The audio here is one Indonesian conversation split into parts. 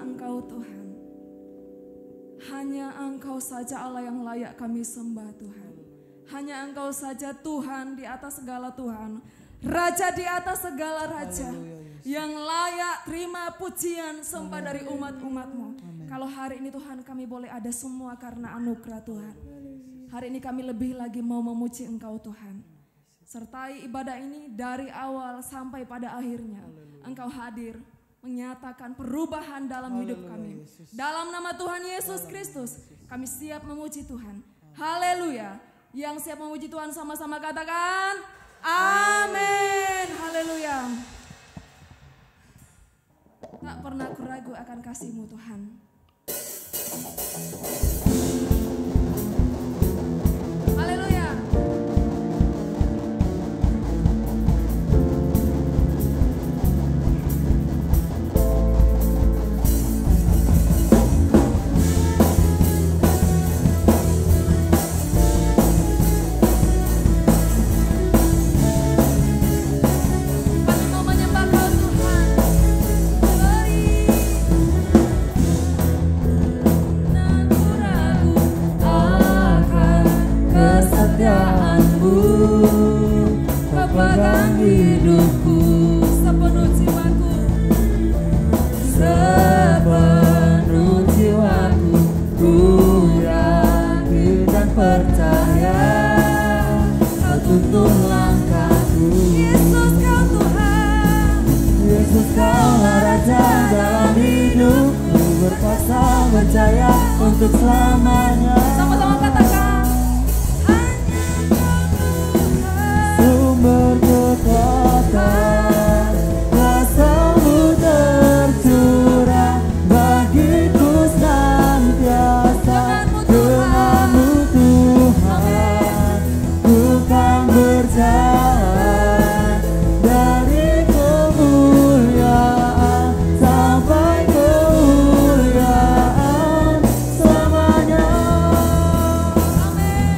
saja Engkau Tuhan. Hanya Engkau saja Allah yang layak kami sembah Tuhan. Hanya Engkau saja Tuhan di atas segala Tuhan. Raja di atas segala raja. Yang layak terima pujian sembah dari umat-umat-Mu. Kalau hari ini Tuhan kami boleh ada semua karena anugerah Tuhan. Hari ini kami lebih lagi mau memuji Engkau Tuhan. Sertai ibadah ini dari awal sampai pada akhirnya. Engkau hadir menyatakan perubahan dalam hidup kami. Dalam nama Tuhan Yesus Kristus kami siap memuji Tuhan. Haleluya. Yang siap memuji Tuhan sama-sama katakan amin. Haleluya. Tak pernah kuragu akan kasih-Mu Tuhan. Haleluya. Pegang hidupku sepenuh jiwaku, sepenuh jiwaku. Ku yakin dan percaya Kau tuntun langkahku. Yesus Kau Tuhan, Yesus Kau Raja dalam hidupku. Berkuasa berjaya untuk selamanya. Sama-sama katakan berkekuatan, kuasa-Mu tercurah bagiku senantiasa. Dengan-Mu Tuhan, ku kan berjalan dari kemuliaan sampai kemuliaan selamanya. Amin.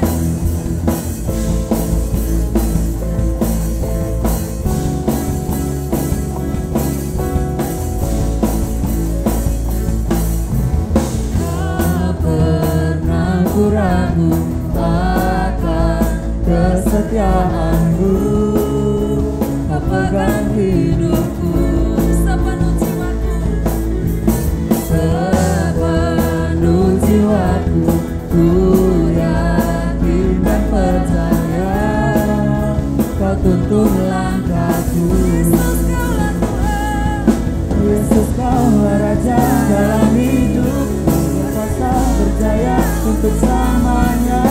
Ragu akan kesetiaan-Mu. Kau pegang hidupku sepenuh jiwaku, sepenuh jiwaku. Ku yakin dan percaya Kau tuntun langkahku. Yesus Kaulah Tuhan, Yesus Kaulah Raja dalam hidupku. Berkuasa berjaya untuk selamanya.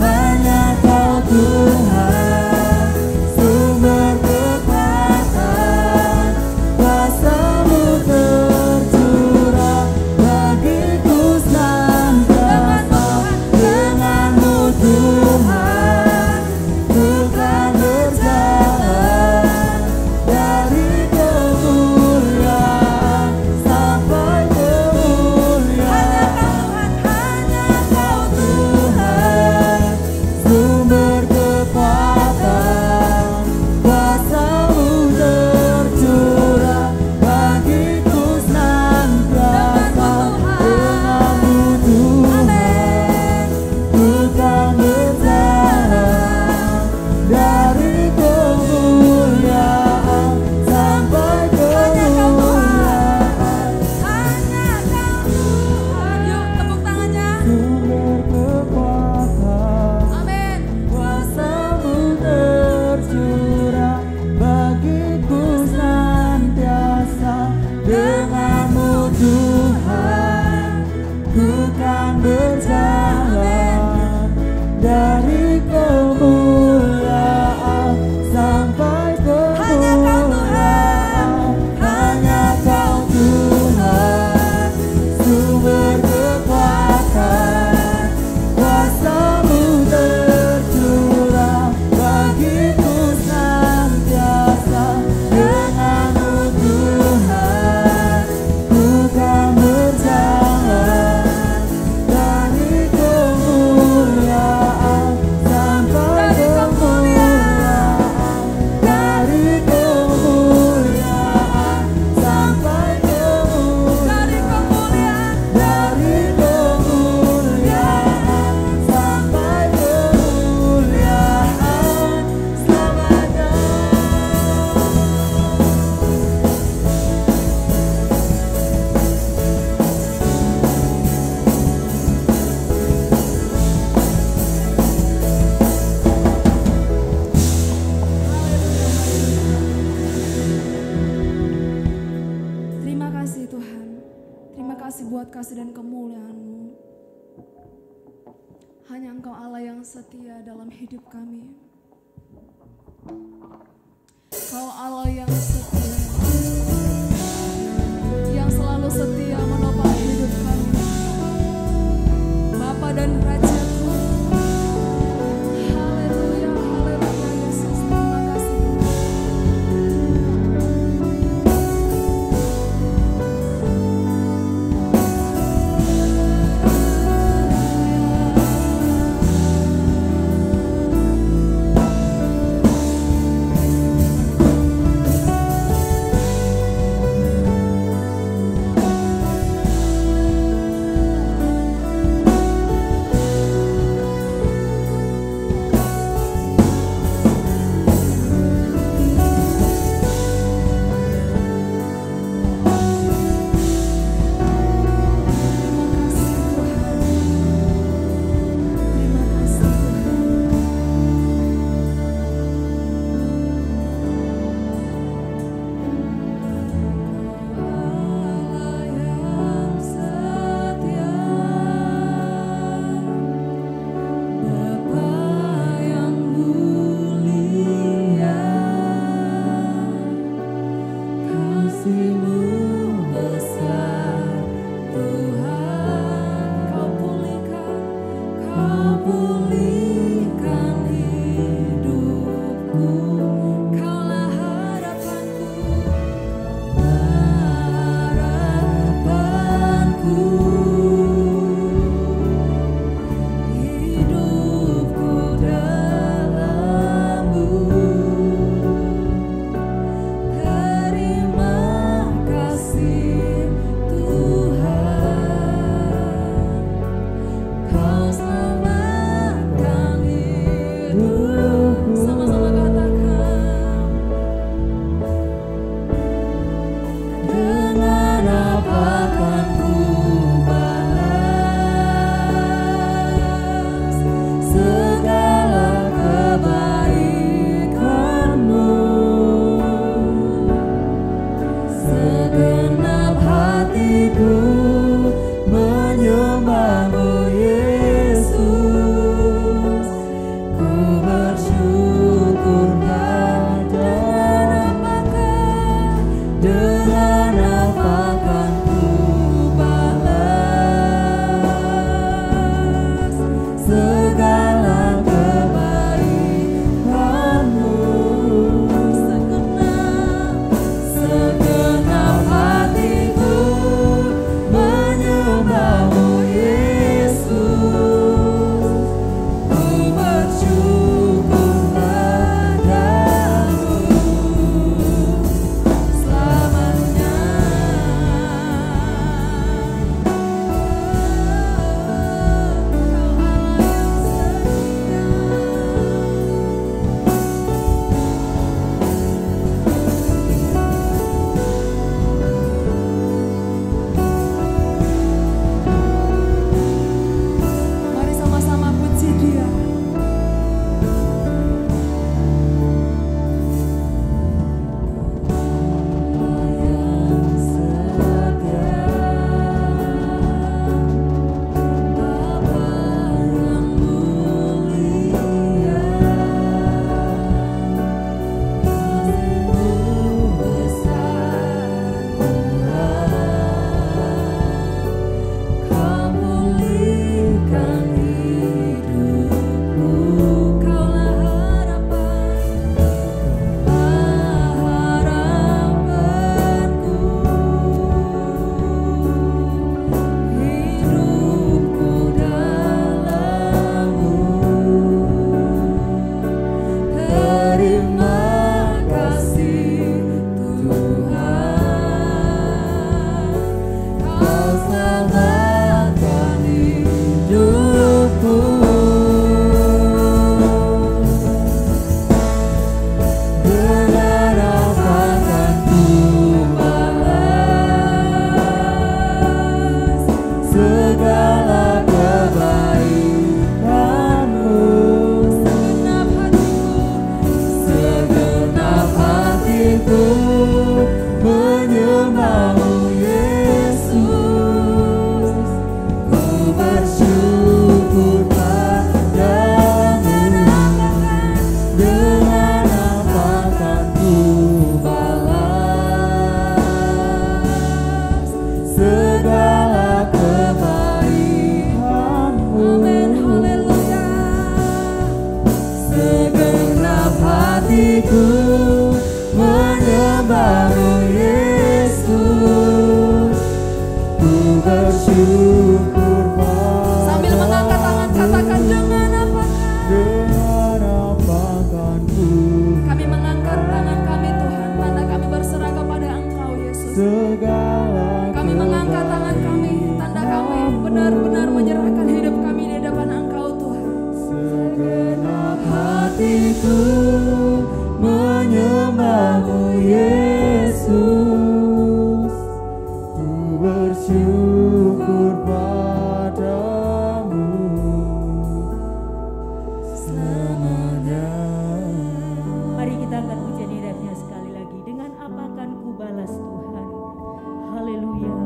Hanya Kau Tuhan, sumber kekuatan. kasih dan kemuliaan-Mu. Hanya Engkau Allah yang setia dalam hidup kami. Kau Allah yang setia, yang selalu setia menopang hidup kami. Bapa dan Raja-Ku. Haleluya, haleluya Yesus, terima kasih. balas segala kebaikan-Mu. Amin, haleluya. Segenap hatiku menyembah-Mu Yesus, ku bersyukur padamu. Sambil mengangkat tangan katakan dengan apakah kami mengangkat tangan kami Tuhan, tanda kami berserah kepada Engkau Yesus. Kami mengangkat tangan kami, tanda kami benar-benar menyerahkan hidup kami di depan Engkau Tuhan. Segenap hatiku menyembah-Mu Yesus, ku bersyukur padamu selamanya. Mari kita angkat pujian hidupnya sekali lagi. Dengan apa akan ku balas Tuhan? Haleluya.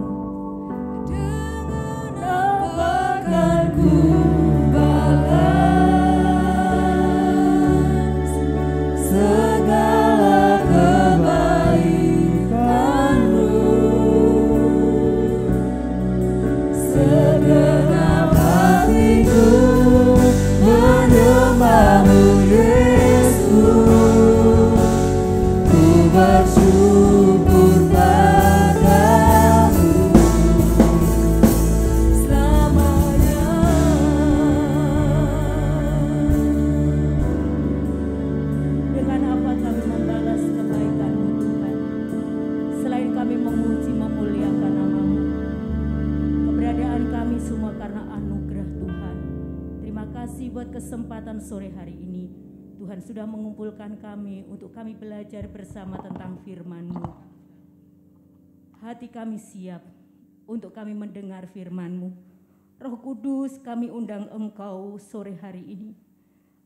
Dengan Apa akan ku balas segala kebaikan-Mu. Segenap hatiku menyembah-Mu Yesus, ku bersyukur padamu selamanya. Dengan apa kami membalas kebaikan-Mu Tuhan? Selain kami memuji memuliakan nama-Mu, keberadaan kami semua karena anugerah Tuhan. Terima kasih buat kesempatan sore hari ini. Tuhan sudah mengumpulkan kami untuk kami belajar bersama tentang firman-Mu. Hati kami siap untuk kami mendengar firman-Mu. Roh Kudus, kami undang Engkau sore hari ini.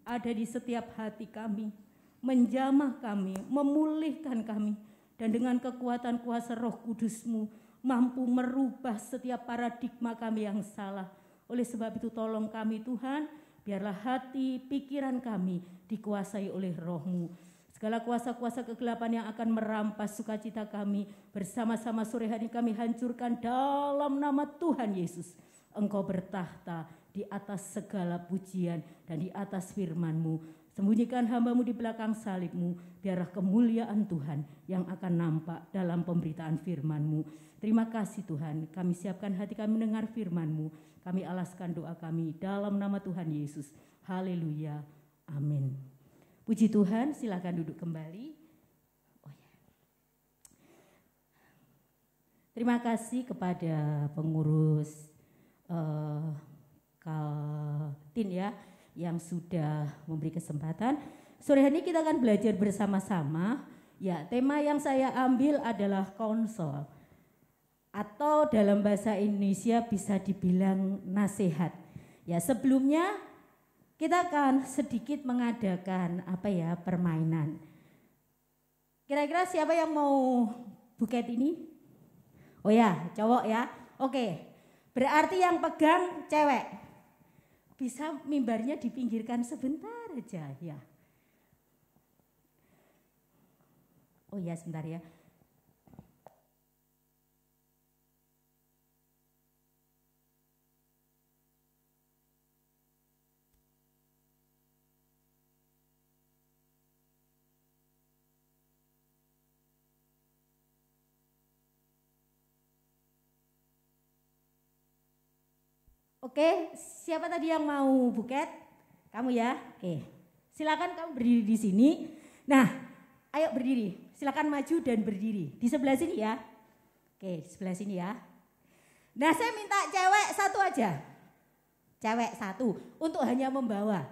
Ada di setiap hati kami, menjamah kami, memulihkan kami, dan dengan kekuatan kuasa Roh Kudus-Mu mampu merubah setiap paradigma kami yang salah. Oleh sebab itu tolong kami Tuhan, biarlah hati, pikiran kami dikuasai oleh Roh-Mu. Segala kuasa-kuasa kegelapan yang akan merampas sukacita kami, bersama-sama sore hari kami hancurkan dalam nama Tuhan Yesus. Engkau bertahta di atas segala pujian dan di atas firman-Mu. Sembunyikan hamba-Mu di belakang salib-Mu, biarlah kemuliaan Tuhan yang akan nampak dalam pemberitaan firman-Mu. Terima kasih Tuhan, kami siapkan hati kami mendengar firman-Mu. Kami alaskan doa kami dalam nama Tuhan Yesus. Haleluya, amin. Puji Tuhan, silakan duduk kembali. Oh ya. Terima kasih kepada pengurus Kaltin ya, yang sudah memberi kesempatan. Sore hari ini kita akan belajar bersama-sama. Ya, tema yang saya ambil adalah konsol. Atau dalam bahasa Indonesia bisa dibilang nasihat. Ya, sebelumnya kita akan sedikit mengadakan permainan. Kira-kira siapa yang mau buket ini? Oh ya, cowok ya. Oke. Berarti yang pegang cewek. Bisa mimbarnya dipinggirkan sebentar aja ya. Oh ya, sebentar ya. Oke, siapa tadi yang mau buket? Kamu ya? Oke, silakan kamu berdiri di sini. Nah, ayo berdiri. Silakan maju dan berdiri. Di sebelah sini ya. Oke, di sebelah sini ya. Nah, saya minta cewek satu aja. Cewek satu, untuk hanya membawa.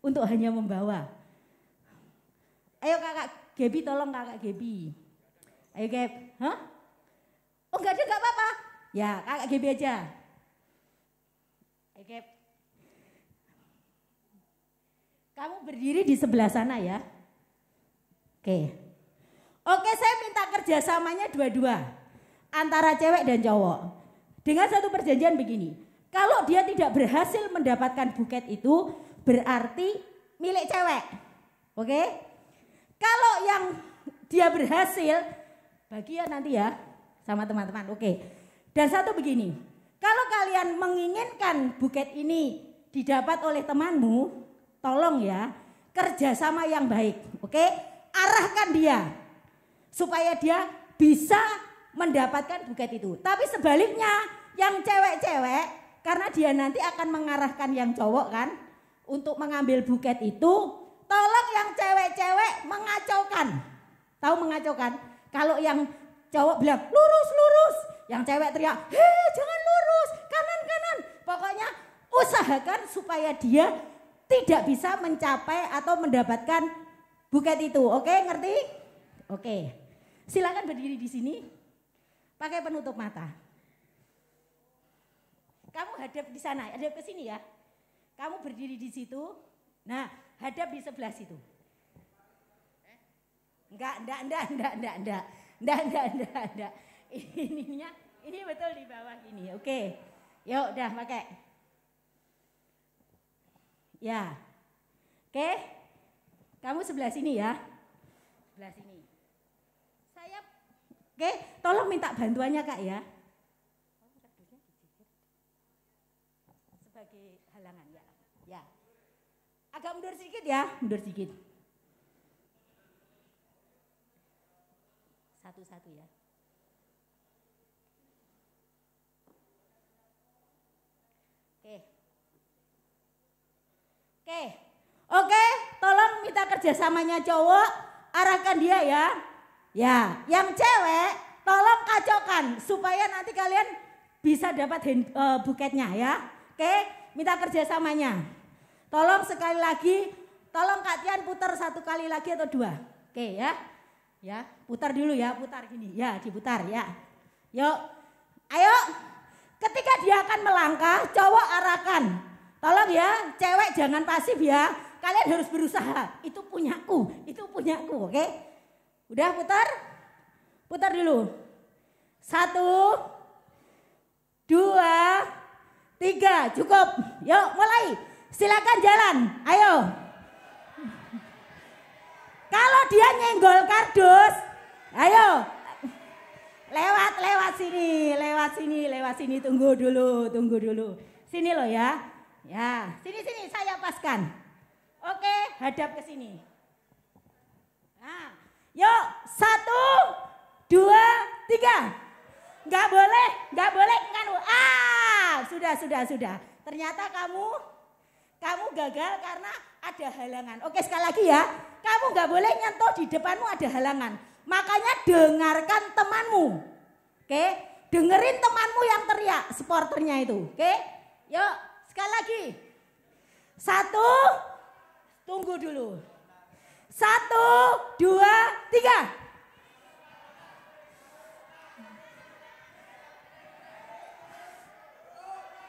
Untuk hanya membawa. Ayo kakak Gebi, tolong kakak Gebi. Ayo Geb. Hah? Oh enggak ada, enggak apa-apa. Ya, kakak Gebi aja. Oke. Kamu berdiri di sebelah sana ya. Oke. Oke, saya minta kerjasamanya dua-dua. Antara cewek dan cowok. Dengan satu perjanjian begini. Kalau dia tidak berhasil mendapatkan buket itu, berarti milik cewek. Oke. dia berhasil, bahagia nanti ya sama teman-teman. Oke. Dan satu begini, kalau kalian menginginkan buket ini didapat oleh temanmu, tolong ya kerjasama yang baik. Oke, arahkan dia supaya dia bisa mendapatkan buket itu. Tapi sebaliknya yang cewek-cewek, karena dia nanti akan mengarahkan yang cowok kan untuk mengambil buket itu, tolong yang cewek-cewek mengacaukan. Tahu mengacaukan? Kalau yang cowok bilang lurus, lurus, yang cewek teriak, hei jangan lurus, kanan, kanan. Pokoknya usahakan supaya dia tidak bisa mencapai atau mendapatkan buket itu. Oke, ngerti? Oke. Silakan berdiri di sini. Pakai penutup mata. Kamu hadap di sana, hadap ke sini ya. Kamu berdiri di situ. Nah, hadap di sebelah situ. Enggak. Ini betul di bawah ini. Oke. Yuk, udah pakai. Ya. Oke. Kamu sebelah sini ya. Sebelah sini. Saya oke, tolong minta bantuannya Kak ya. Sebagai halangan ya. Ya. Agak mundur sedikit ya, mundur sedikit. Satu-satu ya. Oke, tolong minta kerjasamanya cowok, arahkan dia ya. Ya, yang cewek tolong kacaukan supaya nanti kalian bisa dapat buketnya ya. Oke, minta kerjasamanya. Tolong sekali lagi, tolong Kak Tian putar satu kali lagi atau dua. Oke ya. Ya, putar dulu ya, putar gini. Ya, diputar ya. Yuk, ayo. Ketika dia akan melangkah, cowok arahkan. Tolong ya, cewek jangan pasif ya. Kalian harus berusaha. Itu punyaku, oke? Udah putar? Putar dulu. 1, 2, 3, cukup. Yuk, mulai. Silakan jalan. Ayo. Kalau dia nyenggol kardus, ayo. Lewat sini, tunggu dulu. Sini loh ya. Ya, sini saya paskan. Oke, hadap ke sini. Nah, yuk 1, 2, 3. Enggak boleh kan? Sudah. Ternyata kamu gagal karena ada halangan. Oke, sekali lagi ya. Kamu enggak boleh nyentuh, di depanmu ada halangan. Makanya dengarkan temanmu. Oke? Dengerin temanmu yang teriak, supporternya itu. Oke? Yuk, sekali lagi. 1, tunggu dulu. 1, 2, 3.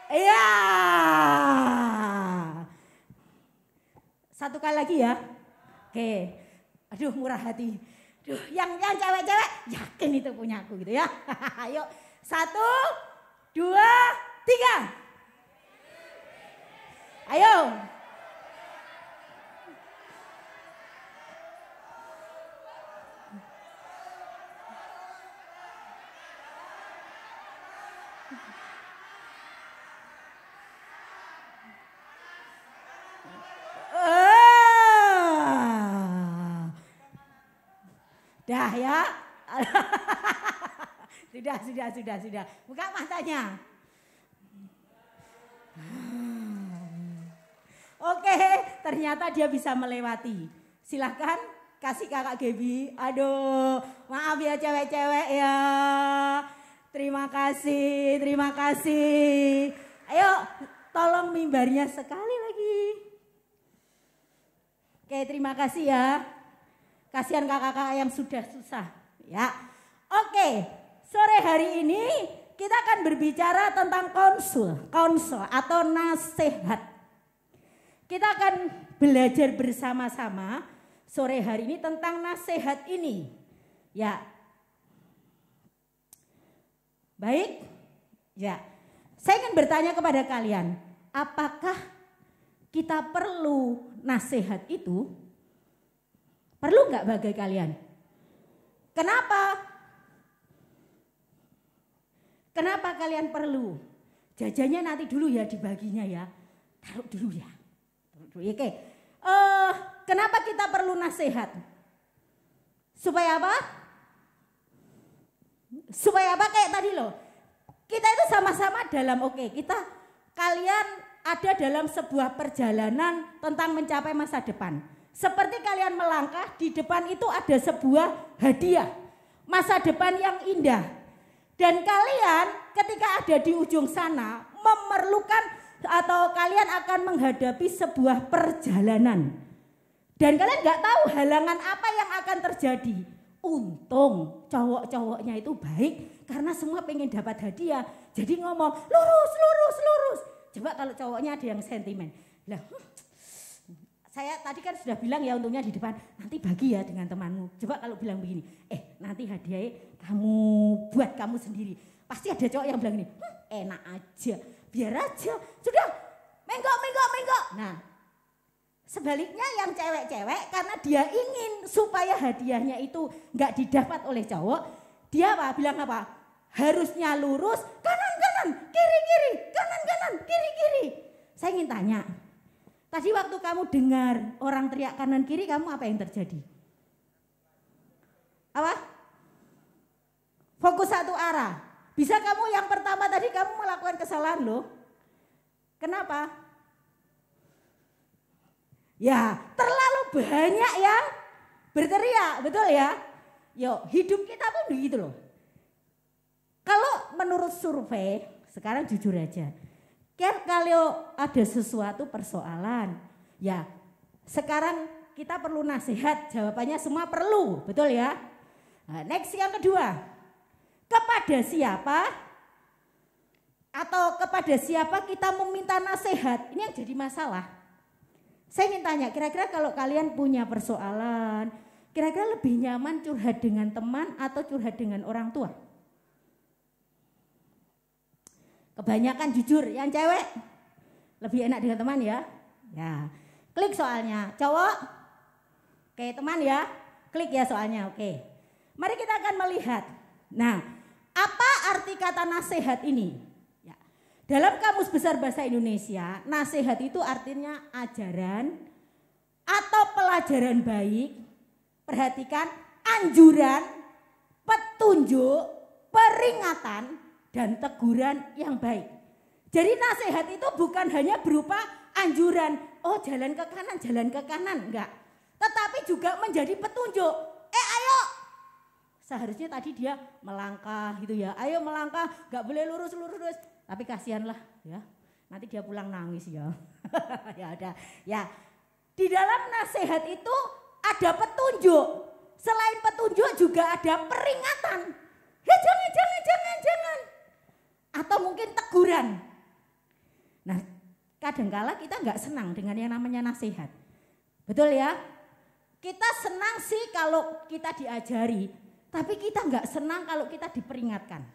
Iya. Satu kali lagi ya. Oke. Aduh, murah hati. Duh, yang cewek-cewek yakin itu punya aku gitu ya. Ayo, 1, 2, 3. Ayo. Dah ya. Sudah. Buka matanya. Oke, ternyata dia bisa melewati. Silahkan kasih kakak Gaby. Aduh, maaf ya cewek-cewek ya. Terima kasih. Ayo, tolong mimbarnya sekali lagi. Oke, terima kasih ya. Kasihan kakak-kakak yang sudah susah ya. Oke, sore hari ini kita akan berbicara tentang konsel atau nasihat. Kita akan belajar bersama-sama sore hari ini tentang nasihat ini. Ya. Baik? Ya. Saya ingin bertanya kepada kalian, apakah kita perlu nasihat itu? Perlu nggak bagi kalian? Kenapa? Kenapa kalian perlu? Jajannya nanti dulu ya dibaginya ya. Taruh dulu ya. Oke. Kenapa kita perlu nasihat? Supaya apa? Supaya apa kayak tadi loh. Kita itu sama-sama dalam kalian ada dalam sebuah perjalanan tentang mencapai masa depan. Seperti kalian melangkah, di depan itu ada sebuah hadiah. Masa depan yang indah. Dan kalian ketika ada di ujung sana memerlukan atau kalian akan menghadapi sebuah perjalanan. Dan kalian gak tahu halangan apa yang akan terjadi. Untung cowok-cowoknya itu baik karena semua pengen dapat hadiah. Jadi ngomong lurus, lurus, lurus. Coba kalau cowoknya ada yang sentimen. Lah, saya tadi kan sudah bilang ya untungnya di depan. Nanti bagi ya dengan temanmu. Coba kalau bilang begini. Nanti hadiahnya kamu buat kamu sendiri. Pasti ada cowok yang bilang ini. Enak aja. Biar aja. Sudah. Menggok, menggok, menggok. Nah. Sebaliknya yang cewek-cewek karena dia ingin supaya hadiahnya itu nggak didapat oleh cowok, dia bilang apa? Harusnya lurus, kanan-kanan, kiri-kiri, kanan-kanan, kiri-kiri. Saya ingin tanya, tadi waktu kamu dengar orang teriak kanan-kiri, kamu apa yang terjadi? Apa? Fokus satu arah. Bisa kamu yang pertama tadi kamu melakukan kesalahan loh. Kenapa? Ya, terlalu banyak yang berteriak, betul ya? Yuk, hidup kita pun begitu loh. Kalau menurut survei, sekarang jujur aja. Kalau ada sesuatu persoalan, ya sekarang kita perlu nasihat, jawabannya semua perlu, betul ya? Nah, next yang kedua, kepada siapa atau kepada siapa kita meminta nasihat, ini yang jadi masalah. Saya ingin tanya, kira-kira kalau kalian punya persoalan, kira-kira lebih nyaman curhat dengan teman atau curhat dengan orang tua? Kebanyakan jujur, yang cewek lebih enak dengan teman ya. Ya, klik soalnya, cowok, oke teman ya, klik ya soalnya, oke. Mari kita akan melihat, nah apa arti kata nasihat ini? Dalam Kamus Besar Bahasa Indonesia, nasihat itu artinya ajaran atau pelajaran baik, perhatikan, anjuran, petunjuk, peringatan, dan teguran yang baik. Jadi nasihat itu bukan hanya berupa anjuran, oh jalan ke kanan, enggak. Tetapi juga menjadi petunjuk, ayo. Seharusnya tadi dia melangkah gitu ya, ayo melangkah, enggak boleh lurus. Tapi kasihanlah ya, nanti dia pulang nangis ya. Ya ada, ya di dalam nasihat itu ada petunjuk. Selain petunjuk juga ada peringatan. Ya jangan. Atau mungkin teguran. Nah kadangkala kita nggak senang dengan yang namanya nasihat. Betul ya? Kita senang sih kalau kita diajari, tapi kita nggak senang kalau kita diperingatkan.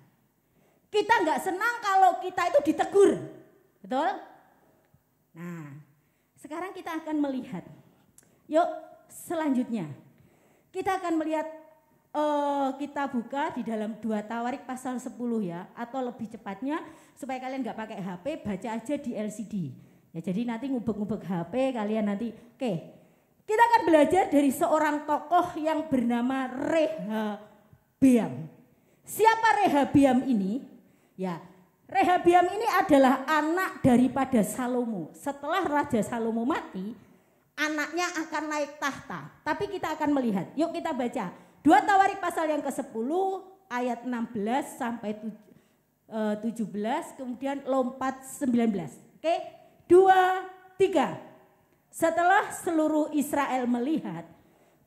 Kita nggak senang kalau kita itu ditegur, betul? Nah, sekarang kita akan melihat. Yuk, selanjutnya kita akan melihat. Kita buka di dalam 2 Tawarik pasal 10 ya, atau lebih cepatnya supaya kalian nggak pakai HP, baca aja di LCD. Ya, jadi nanti ngubek-ngubek HP kalian nanti. Oke, kita akan belajar dari seorang tokoh yang bernama Rehabeam. Siapa Rehabeam ini? Ya, Rehabeam ini adalah anak daripada Salomo. Setelah Raja Salomo mati, anaknya akan naik tahta. Tapi kita akan melihat, yuk kita baca 2 Tawarik pasal yang ke-10 ayat 16 sampai 17, kemudian lompat 19. Oke, 2, 3. Setelah seluruh Israel melihat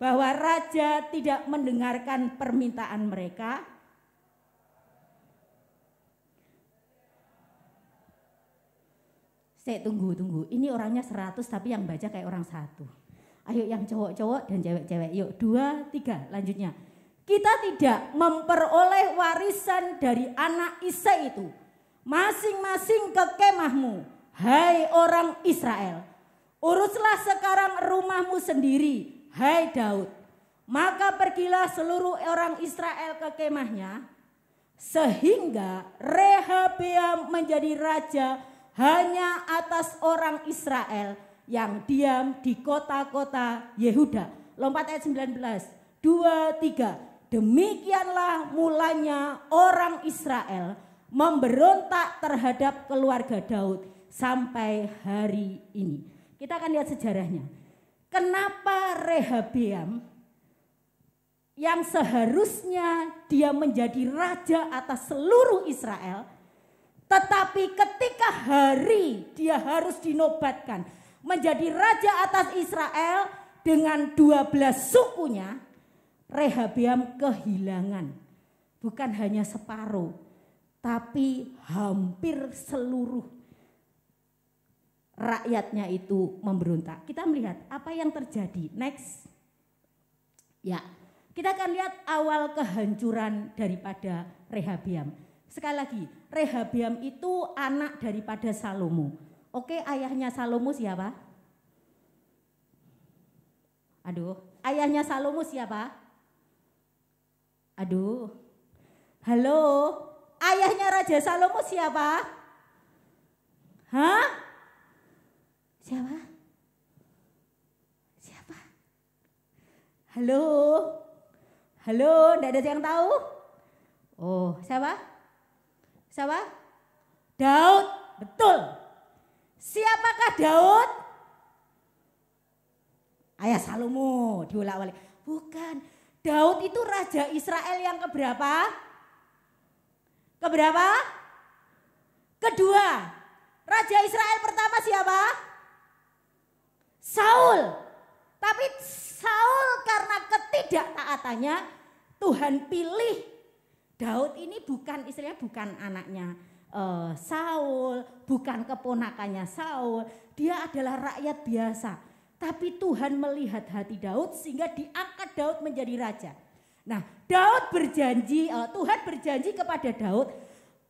bahwa raja tidak mendengarkan permintaan mereka, saya tunggu. Ini orangnya 100 tapi yang baca kayak orang 1. Ayo yang cowok-cowok dan cewek-cewek. Yuk 2, 3 lanjutnya. Kita tidak memperoleh warisan dari anak Isai itu. Masing-masing ke kemahmu. Hai orang Israel. Uruslah sekarang rumahmu sendiri. Hai Daud. Maka pergilah seluruh orang Israel ke kemahnya, sehingga Rehabeam menjadi raja hanya atas orang Israel yang diam di kota-kota Yehuda. Lompat ayat 19, 2, 3. Demikianlah mulanya orang Israel memberontak terhadap keluarga Daud sampai hari ini. Kita akan lihat sejarahnya. Kenapa Rehabeam yang seharusnya dia menjadi raja atas seluruh Israel, tetapi ketika hari dia harus dinobatkan menjadi raja atas Israel dengan 12 sukunya, Rehabeam kehilangan bukan hanya separuh, tapi hampir seluruh rakyatnya itu memberontak. Kita melihat apa yang terjadi. Next. Ya, kita akan lihat awal kehancuran daripada Rehabeam. Sekali lagi, Rehabeam itu anak daripada Salomo. Oke, ayahnya Salomo siapa? Aduh, ayahnya Salomo siapa? Aduh, halo, ayahnya Raja Salomo siapa? Hah? Siapa? Siapa? Halo? Halo, enggak ada yang tahu? Oh, siapa? Siapa? Daud, betul. Siapakah Daud? Ayah Salomo, diulang-ulang. Bukan, Daud itu raja Israel yang keberapa? Keberapa? Kedua. Raja Israel pertama siapa? Saul. Tapi Saul karena ketidaktaatannya Tuhan pilih Daud ini bukan, istilahnya bukan anaknya Saul, bukan keponakannya Saul. Dia adalah rakyat biasa. Tapi Tuhan melihat hati Daud sehingga diangkat Daud menjadi raja. Nah, Daud berjanji, Tuhan berjanji kepada Daud,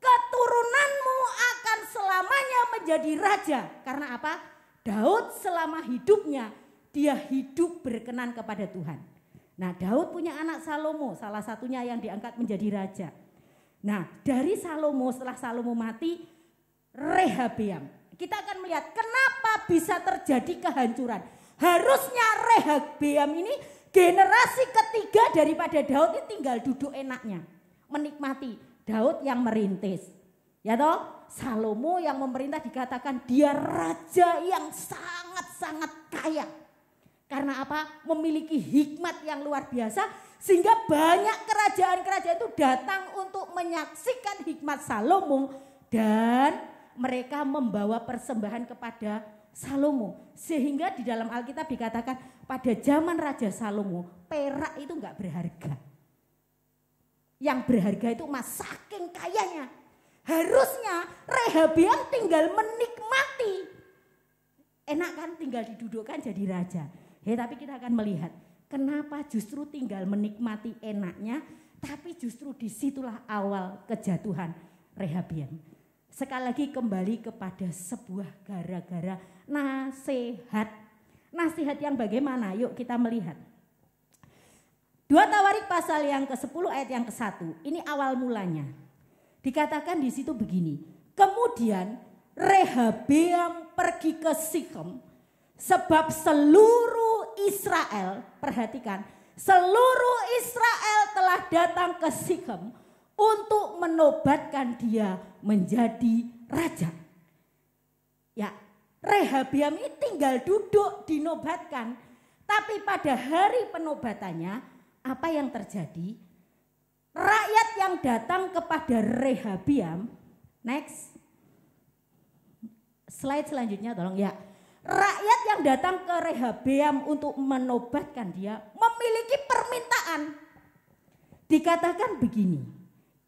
keturunanmu akan selamanya menjadi raja. Karena apa? Daud selama hidupnya dia hidup berkenan kepada Tuhan. Nah, Daud punya anak Salomo, salah satunya yang diangkat menjadi raja. Nah, dari Salomo, setelah Salomo mati, Rehabeam. Kita akan melihat kenapa bisa terjadi kehancuran. Harusnya Rehabeam ini generasi ketiga daripada Daud ini tinggal duduk enaknya, menikmati. Daud yang merintis, ya toh. Salomo yang memerintah dikatakan dia raja yang sangat-sangat kaya. Karena apa? Memiliki hikmat yang luar biasa sehingga banyak kerajaan-kerajaan itu datang untuk menyaksikan hikmat Salomo dan mereka membawa persembahan kepada Salomo. Sehingga di dalam Alkitab dikatakan pada zaman Raja Salomo perak itu enggak berharga. Yang berharga itu emas, saking kayanya. Harusnya Rehabeam tinggal menikmati. Enak kan tinggal didudukkan jadi raja. Tapi kita akan melihat kenapa justru tinggal menikmati enaknya, tapi justru disitulah awal kejatuhan Rehabeam. Sekali lagi kembali kepada sebuah gara-gara nasihat. Nasihat yang bagaimana? Yuk kita melihat. 2 Tawarik pasal yang ke-10 ayat yang ke-1. Ini awal mulanya. Dikatakan di situ begini. Kemudian Rehabeam pergi ke Sikhem sebab seluruh Israel, perhatikan, seluruh Israel telah datang ke Sikhem untuk menobatkan dia menjadi raja. Ya, Rehabeam ini tinggal duduk dinobatkan. Tapi pada hari penobatannya, apa yang terjadi? Rakyat yang datang kepada Rehabeam, next, slide selanjutnya tolong ya. Rakyat yang datang ke Rehabeam untuk menobatkan dia memiliki permintaan. Dikatakan begini,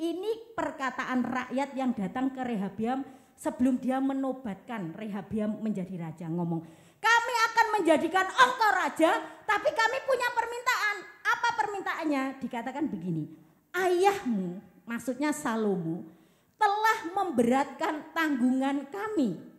ini perkataan rakyat yang datang ke Rehabeam sebelum dia menobatkan Rehabeam menjadi raja. Ngomong, kami akan menjadikan engkau raja, tapi kami punya permintaan. Apa permintaannya? Dikatakan begini, ayahmu, maksudnya Salomo, telah memberatkan tanggungan kami.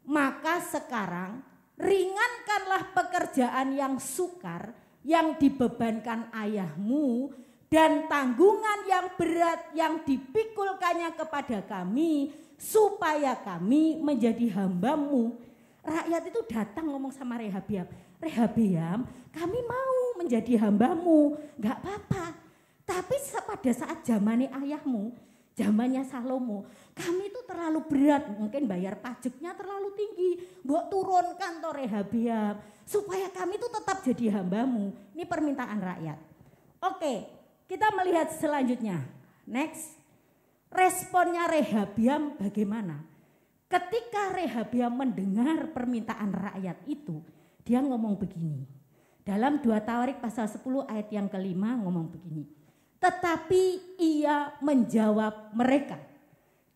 Maka sekarang ringankanlah pekerjaan yang sukar yang dibebankan ayahmu dan tanggungan yang berat yang dipikulkannya kepada kami supaya kami menjadi hambamu. Rakyat itu datang ngomong sama Rehabeam, Rehabeam, kami mau menjadi hambamu, gak apa-apa. Tapi pada saat zamannya ayahmu, zamannya Salomo, kami itu terlalu berat, mungkin bayar pajaknya terlalu tinggi. Mbok turunkan toh Rehabeam, supaya kami itu tetap jadi hambamu. Ini permintaan rakyat. Oke, kita melihat selanjutnya. Next, responnya Rehabeam bagaimana? Ketika Rehabeam mendengar permintaan rakyat itu, dia ngomong begini. Dalam 2 Tawarik pasal 10 ayat yang kelima ngomong begini. Tetapi ia menjawab mereka,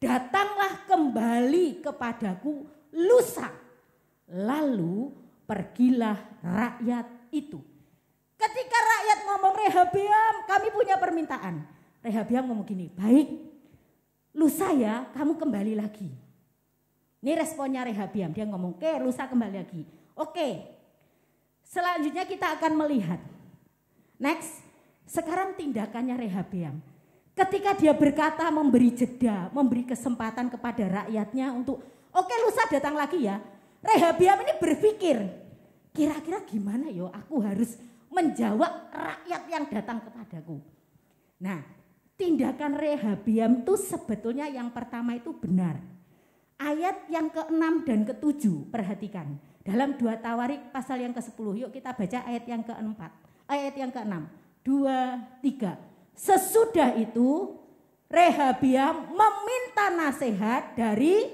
datanglah kembali kepadaku lusa. Lalu pergilah rakyat itu. Ketika rakyat ngomong Rehabeam, kami punya permintaan. Rehabeam ngomong gini, baik, lusa ya kamu kembali lagi. Ini responnya Rehabeam, dia ngomong, oke lusa kembali lagi. Oke, selanjutnya kita akan melihat. Next, sekarang tindakannya Rehabeam. Ketika dia berkata memberi jeda, memberi kesempatan kepada rakyatnya untuk, oke lusa datang lagi ya. Rehabeam ini berpikir, kira-kira gimana yo aku harus menjawab rakyat yang datang kepadaku. Nah, tindakan Rehabeam itu sebetulnya yang pertama itu benar. Ayat yang ke-6 dan ke-7, perhatikan. Dalam 2 Tawarik pasal yang ke-10, yuk kita baca ayat yang ke-4. Ayat yang ke-6, 2, 3. Sesudah itu Rehabeam meminta nasihat dari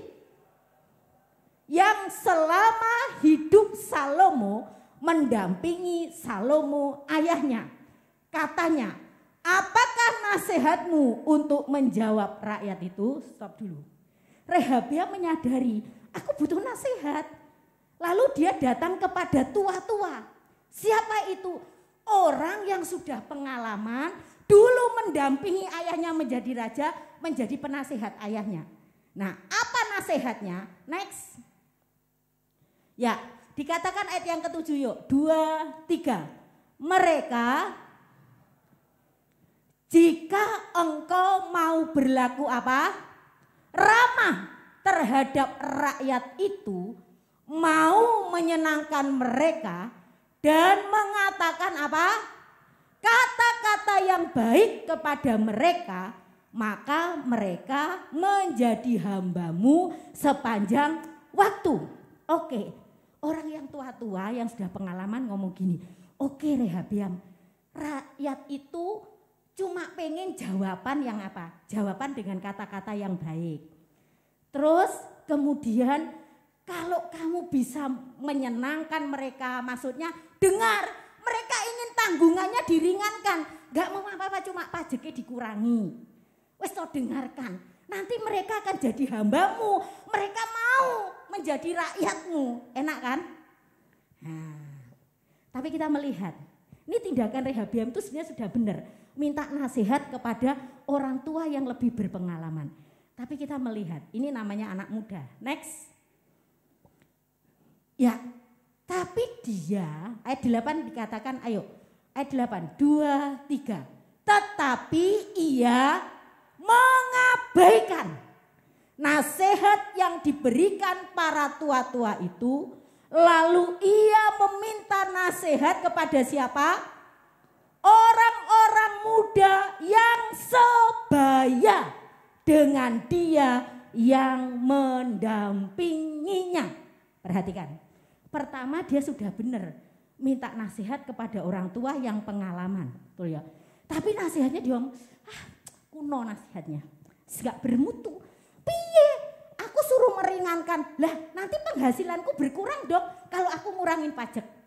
yang selama hidup Salomo mendampingi Salomo ayahnya. Katanya, apakah nasihatmu untuk menjawab rakyat itu? Stop dulu. Rehabeam menyadari, aku butuh nasihat. Lalu dia datang kepada tua-tua. Siapa itu? Orang yang sudah pengalaman, dulu mendampingi ayahnya menjadi raja, menjadi penasehat ayahnya. Nah, apa nasihatnya? Next. Ya, dikatakan ayat yang ke-7 yuk. 2, 3. Mereka, jika engkau mau berlaku apa? Ramah terhadap rakyat itu, mau menyenangkan mereka dan mengatakan apa? Kata-kata yang baik kepada mereka, maka mereka menjadi hambamu sepanjang waktu. Oke, orang yang tua-tua yang sudah pengalaman ngomong gini, oke Rehabeam, rakyat itu cuma pengen jawaban yang apa? Jawaban dengan kata-kata yang baik. Terus kemudian kalau kamu bisa menyenangkan mereka, maksudnya dengar, mereka ingin tanggungannya diringankan. Gak mau apa-apa, cuma pajaknya dikurangi. Wes toh dengarkan, nanti mereka akan jadi hambamu. Mereka mau menjadi rakyatmu, enak kan? Nah, tapi kita melihat, ini tindakan Rehabeam itu sebenarnya sudah benar. Minta nasihat kepada orang tua yang lebih berpengalaman. Tapi kita melihat, ini namanya anak muda. Next. Ya, tapi dia, ayat 8 dikatakan, ayo, ayat 8, 2, 3. Tetapi ia mengabaikan nasihat yang diberikan para tua-tua itu. Lalu ia meminta nasihat kepada siapa? Orang-orang muda yang sebaya dengan dia yang mendampinginya. Perhatikan, pertama dia sudah benar minta nasihat kepada orang tua yang pengalaman, betul ya. Tapi nasihatnya dia kuno nasihatnya, gak bermutu. Piye? Aku suruh meringankan, lah nanti penghasilanku berkurang dong kalau aku ngurangin pajak.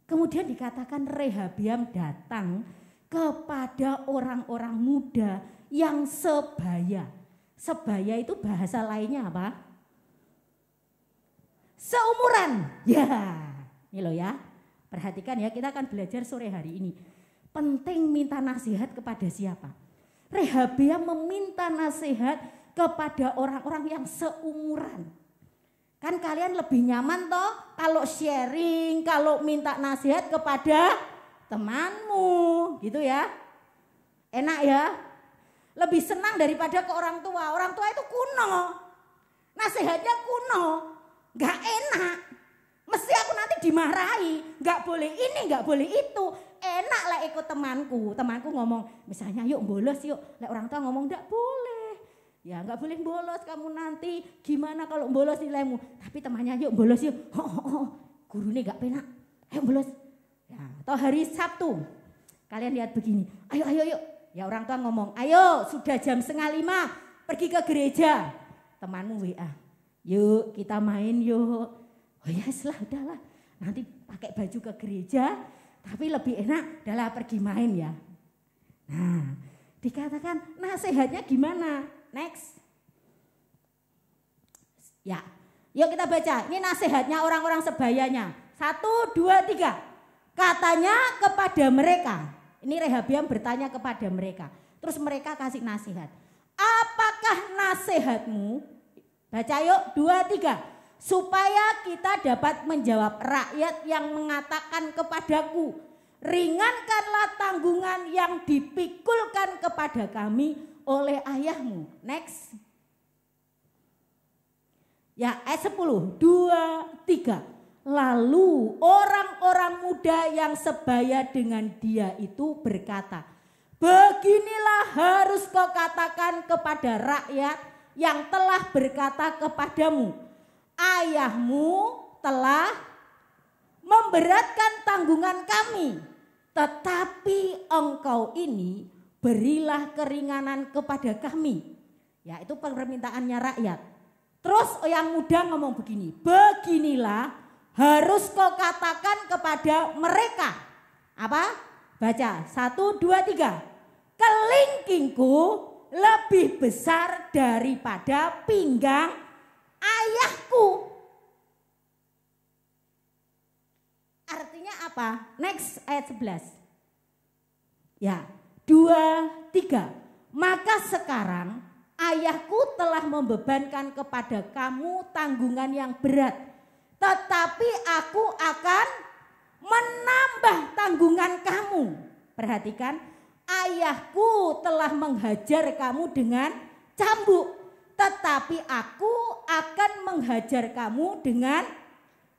Kemudian dikatakan Rehabeam datang kepada orang-orang muda yang sebaya. Sebaya itu bahasa lainnya apa? Seumuran. Ya, ini loh ya. Perhatikan ya, kita akan belajar sore hari ini. Penting minta nasihat kepada siapa? Rehabeam meminta nasihat kepada orang-orang yang seumuran. Kan kalian lebih nyaman toh kalau sharing, kalau minta nasihat kepada temanmu, gitu ya. Enak ya? Lebih senang daripada ke orang tua. Orang tua itu kuno. Nasihatnya kuno. Gak enak. Mesti aku nanti dimarahi. Gak boleh ini, gak boleh itu. Enak lah ikut temanku. Temanku ngomong, misalnya yuk bolos yuk. Lah orang tua ngomong gak boleh. Ya gak boleh bolos kamu nanti. Gimana kalau bolos nilaimu. Tapi temannya yuk bolos yuk. Gurunya gak penak. Ayo bolos. Ya, atau hari Sabtu. Kalian lihat begini. Ayo yuk. Ya orang tua ngomong, ayo sudah jam 4:30 pergi ke gereja. Temanmu WA, yuk kita main yuk. Oh ya udahlah, nanti pakai baju ke gereja, tapi lebih enak adalah pergi main ya. Nah, dikatakan nasihatnya gimana? Next. Ya, yuk kita baca, ini nasihatnya orang-orang sebayanya. 1, 2, 3. Katanya kepada mereka. Ini Rehabiam bertanya kepada mereka. Terus mereka kasih nasihat. Apakah nasihatmu? Baca yuk 2, 3. Supaya kita dapat menjawab rakyat yang mengatakan kepadaku. Ringankanlah tanggungan yang dipikulkan kepada kami oleh ayahmu. Next. Ya ayat 10. 2, 3. Lalu orang-orang muda yang sebaya dengan dia itu berkata, beginilah harus kau katakan kepada rakyat yang telah berkata kepadamu, ayahmu telah memberatkan tanggungan kami, tetapi engkau ini berilah keringanan kepada kami. Ya itu permintaannya rakyat. Terus yang muda ngomong begini, beginilah harus kau katakan kepada mereka. Apa? Baca 1, 2, 3. Kelingkingku lebih besar daripada pinggang ayahku. Artinya apa? Next ayat 11. Ya 2, 3. Maka sekarang ayahku telah membebankan kepada kamu tanggungan yang berat. Tetapi aku akan menambah tanggungan kamu. Perhatikan, ayahku telah menghajar kamu dengan cambuk. Tetapi aku akan menghajar kamu dengan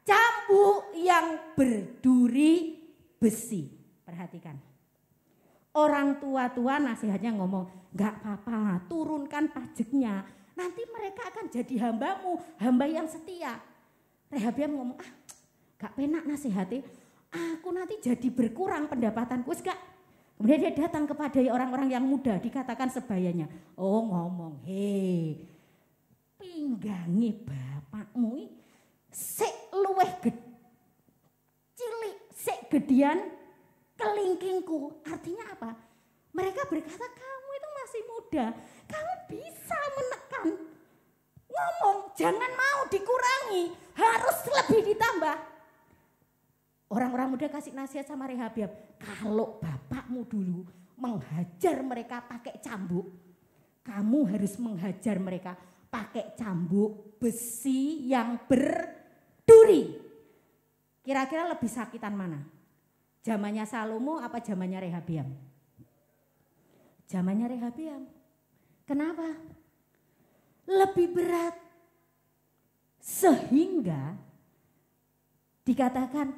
cambuk yang berduri besi. Perhatikan. Orang tua-tua nasihatnya ngomong, gak apa-apa turunkan pajaknya. Nanti mereka akan jadi hambamu, hamba yang setia. Rehabiam ngomong, gak penak nasihatnya, aku nanti jadi berkurang pendapatanku, gak. Kemudian dia datang kepada orang-orang yang muda, dikatakan sebayanya. Oh ngomong, hei, pinggangi bapakmu, sik luweh cilik, sik gedian kelingkingku. Artinya apa? Mereka berkata, kamu itu masih muda, kamu bisa menekan. Ngomong, jangan mau dikurangi, harus lebih ditambah. Orang-orang muda kasih nasihat sama Rehabiam, kalau bapakmu dulu menghajar mereka pakai cambuk, kamu harus menghajar mereka pakai cambuk besi yang berduri. Kira-kira lebih sakitan mana? Zamannya Salomo apa zamannya Rehabiam? Zamannya Rehabiam. Kenapa? Lebih berat. Sehingga dikatakan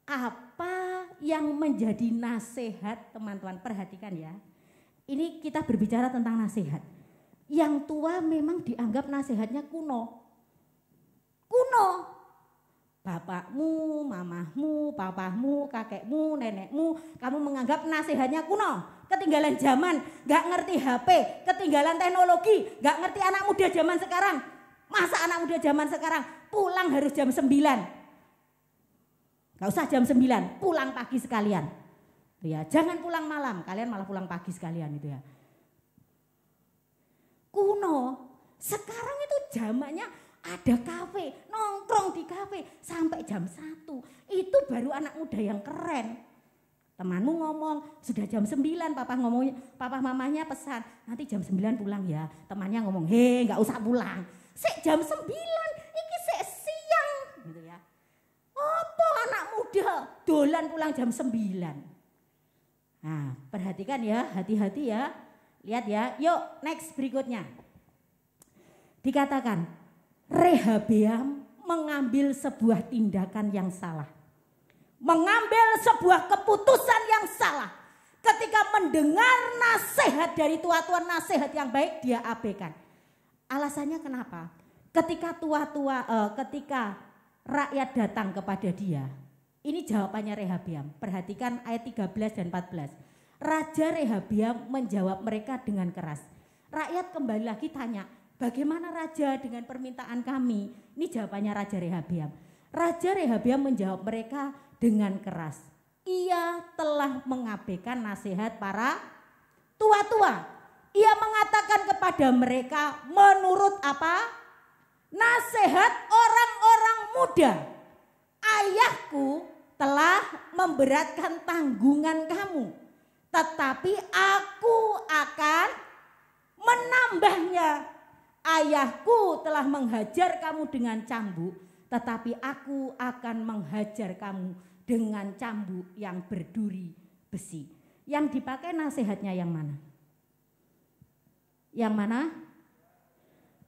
apa yang menjadi nasihat, teman-teman perhatikan ya. Ini kita berbicara tentang nasihat. Yang tua memang dianggap nasihatnya kuno. Kuno. Bapakmu, mamahmu, papahmu, kakekmu, nenekmu, kamu menganggap nasihatnya kuno. Ketinggalan zaman, gak ngerti HP, ketinggalan teknologi, gak ngerti anak muda zaman sekarang. Masa anak muda zaman sekarang pulang harus jam 9. Gak usah jam 9, pulang pagi sekalian. Ya, jangan pulang malam, kalian malah pulang pagi sekalian itu ya. Kuno, sekarang itu zamannya ada kafe, nongkrong di kafe sampai jam 1. Itu baru anak muda yang keren. Temanmu ngomong, sudah jam 9, papa ngomongnya, papa mamanya pesan, nanti jam 9 pulang ya. Temannya ngomong, hei gak usah pulang. Sik jam 9, ini sik siang. Gitu ya. Apa anak muda dolan pulang jam 9. Nah, perhatikan ya, hati-hati ya. Lihat ya, yuk next berikutnya. Dikatakan, Rehabeam mengambil sebuah tindakan yang salah. Mengambil sebuah keputusan yang salah. Ketika mendengar nasihat dari tua-tua, nasihat yang baik, dia abaikan. Alasannya kenapa? Ketika ketika rakyat datang kepada dia, ini jawabannya Rehabeam. Perhatikan ayat 13 dan 14. Raja Rehabeam menjawab mereka dengan keras. Rakyat kembali lagi tanya, bagaimana raja dengan permintaan kami? Ini jawabannya Raja Rehabeam. Raja Rehabeam menjawab mereka dengan keras. Ia telah mengabaikan nasihat para tua-tua. Ia mengatakan kepada mereka menurut apa? Nasihat orang-orang muda. Ayahku telah memberatkan tanggungan kamu, tetapi aku akan menambahnya. Ayahku telah menghajar kamu dengan cambuk, tetapi aku akan menghajar kamu dengan cambuk yang berduri besi. Yang dipakai nasihatnya yang mana? Yang mana?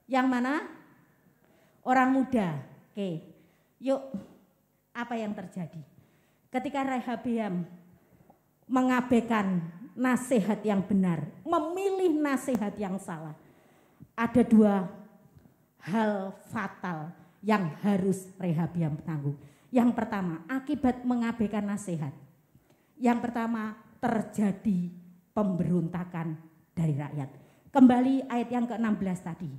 Yang mana? Orang muda. Oke. Yuk, apa yang terjadi? Ketika Rehabeam mengabaikan nasihat yang benar, memilih nasihat yang salah, ada dua hal fatal yang harus Rehabeam tanggung. Yang pertama, akibat mengabaikan nasihat. Yang pertama, terjadi pemberontakan dari rakyat. Kembali ayat yang ke-16 tadi.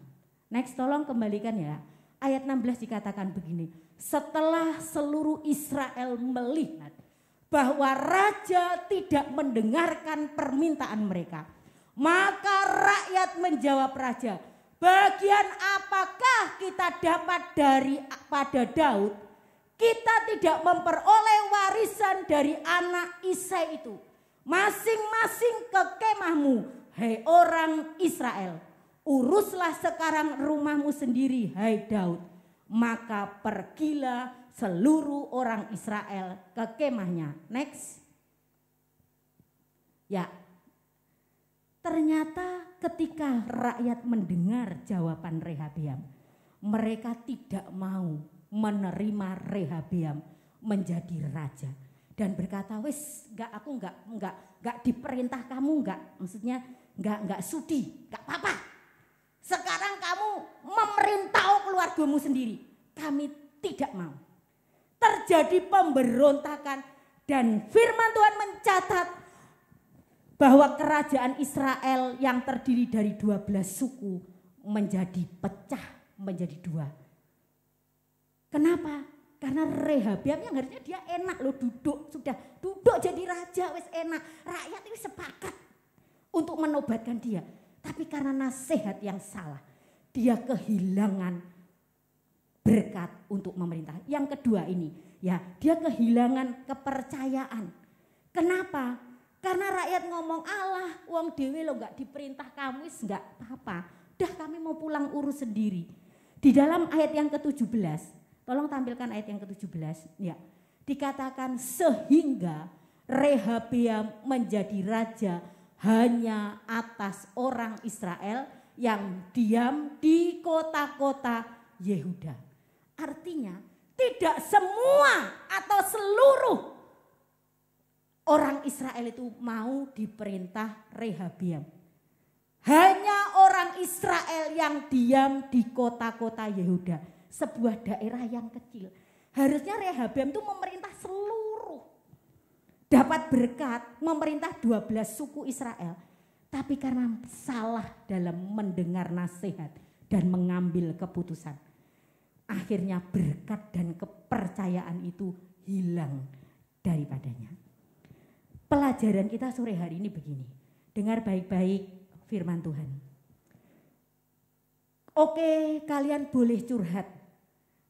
Next, tolong kembalikan ya. Ayat 16 dikatakan begini. Setelah seluruh Israel melihat bahwa raja tidak mendengarkan permintaan mereka, maka rakyat menjawab raja, bagian apakah kita dapat daripada Daud? Kita tidak memperoleh warisan dari anak Isai itu. Masing-masing ke kemahmu, hai orang Israel. Uruslah sekarang rumahmu sendiri, hai Daud. Maka pergilah seluruh orang Israel ke kemahnya. Next. Ya. Ternyata ketika rakyat mendengar jawaban Rehabeam, mereka tidak mau menerima Rehabeam menjadi raja dan berkata, wis aku enggak diperintah kamu, maksudnya enggak sudi, enggak apa-apa. Sekarang kamu memerintah keluargamu sendiri. Kami tidak mau. Terjadi pemberontakan dan firman Tuhan mencatat bahwa kerajaan Israel yang terdiri dari 12 suku menjadi pecah menjadi 2. Kenapa? Karena Rehabeam yang harusnya dia enak loh, sudah duduk jadi raja, wis enak. Rakyat ini sepakat untuk menobatkan dia. Tapi karena nasihat yang salah, dia kehilangan berkat untuk memerintah. Yang kedua ini, ya, dia kehilangan kepercayaan. Kenapa? Karena rakyat ngomong, Allah, wong dewe lo gak diperintah kamu, wis gak apa-apa. Dah kami mau pulang urus sendiri. Di dalam ayat yang ke-17, tolong tampilkan ayat yang ke-17, ya. Dikatakan sehingga Rehabeam menjadi raja hanya atas orang Israel yang diam di kota-kota Yehuda. Artinya tidak semua atau seluruh orang Israel itu mau diperintah Rehabeam. Hanya orang Israel yang diam di kota-kota Yehuda, sebuah daerah yang kecil. Harusnya Rehabeam itu memerintah seluruh, dapat berkat memerintah 12 suku Israel. Tapi karena salah dalam mendengar nasihat dan mengambil keputusan, akhirnya berkat dan kepercayaan itu hilang daripadanya. Pelajaran kita sore hari ini begini. Dengar baik-baik firman Tuhan. Oke, kalian boleh curhat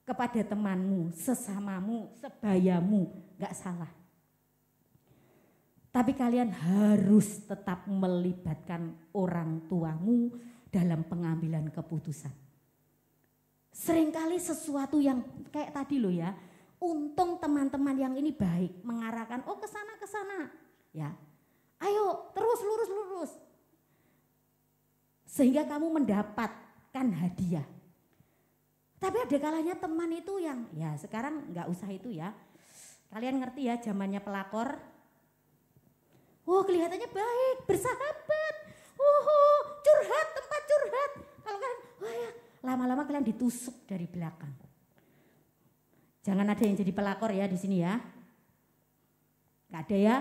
kepada temanmu, sesamamu, sebayamu, gak salah. Tapi kalian harus tetap melibatkan orang tuamu dalam pengambilan keputusan. Seringkali sesuatu yang kayak tadi loh ya, untung teman-teman yang ini baik mengarahkan, oh ke sana, ya. Ayo terus lurus. Sehingga kamu mendapatkan hadiah. Tapi ada kalanya teman itu yang, ya sekarang nggak usah itu ya. Kalian ngerti ya zamannya pelakor. Oh kelihatannya baik, bersahabat. Curhat, tempat curhat. Kalau kalian, wah ya, lama-lama kalian ditusuk dari belakang. Jangan ada yang jadi pelakor ya di sini ya. Gak ada ya.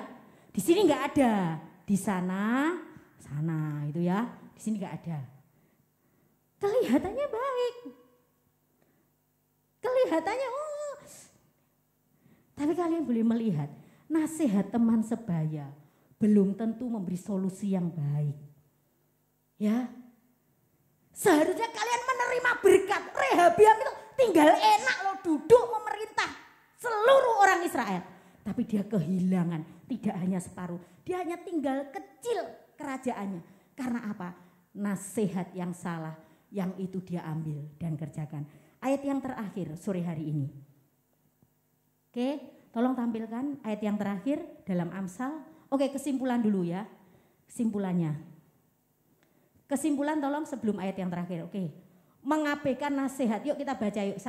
Di sini gak ada. Di sana itu ya. Di sini gak ada. Kelihatannya baik. Kelihatannya tapi kalian boleh melihat nasihat teman sebaya belum tentu memberi solusi yang baik. Ya. Seharusnya kalian menerima berkat. Rehabiam itu tinggal enak loh duduk memerintah seluruh orang Israel. Tapi dia kehilangan, tidak hanya separuh. Dia hanya tinggal kecil kerajaannya. Karena apa? Nasihat yang salah yang itu dia ambil dan kerjakan. Ayat yang terakhir sore hari ini. Oke, tolong tampilkan ayat yang terakhir dalam Amsal. Oke, kesimpulan dulu ya. Kesimpulan tolong sebelum ayat yang terakhir. Oke. Mengabaikan nasihat. Yuk kita baca yuk. 1,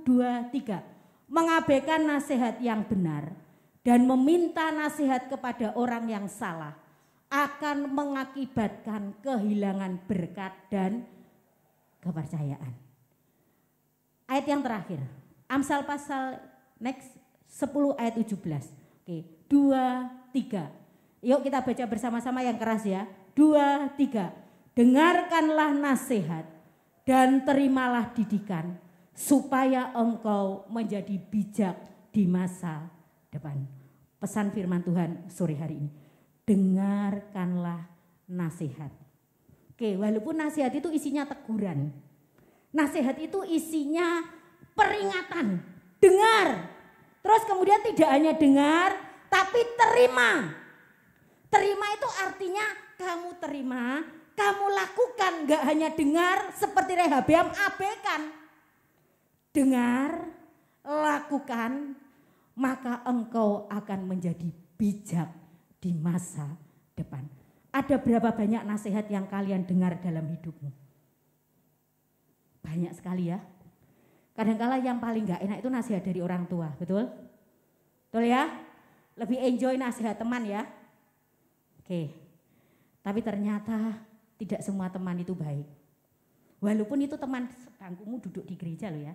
2, 3. Mengabaikan nasihat yang benar dan meminta nasihat kepada orang yang salah akan mengakibatkan kehilangan berkat dan kepercayaan. Ayat yang terakhir. Amsal pasal next 10 ayat 17. Oke. 2, 3. Yuk kita baca bersama-sama yang keras ya. 2, 3. Dengarkanlah nasihat dan terimalah didikan supaya engkau menjadi bijak di masa depan. Pesan firman Tuhan sore hari ini. Dengarkanlah nasihat. Oke, walaupun nasihat itu isinya teguran. Nasihat itu isinya peringatan. Dengar. Terus kemudian tidak hanya dengar, tapi terima. Terima itu artinya kamu terima. Kamu lakukan, gak hanya dengar seperti Rehabeam abaikan. Dengar, lakukan, maka engkau akan menjadi bijak di masa depan. Ada berapa banyak nasihat yang kalian dengar dalam hidupmu? Banyak sekali ya. Kadang-kala yang paling gak enak itu nasihat dari orang tua, betul? Betul ya? Lebih enjoy nasihat teman ya. Oke, tapi ternyata tidak semua teman itu baik. Walaupun itu teman sebangkumu duduk di gereja loh ya.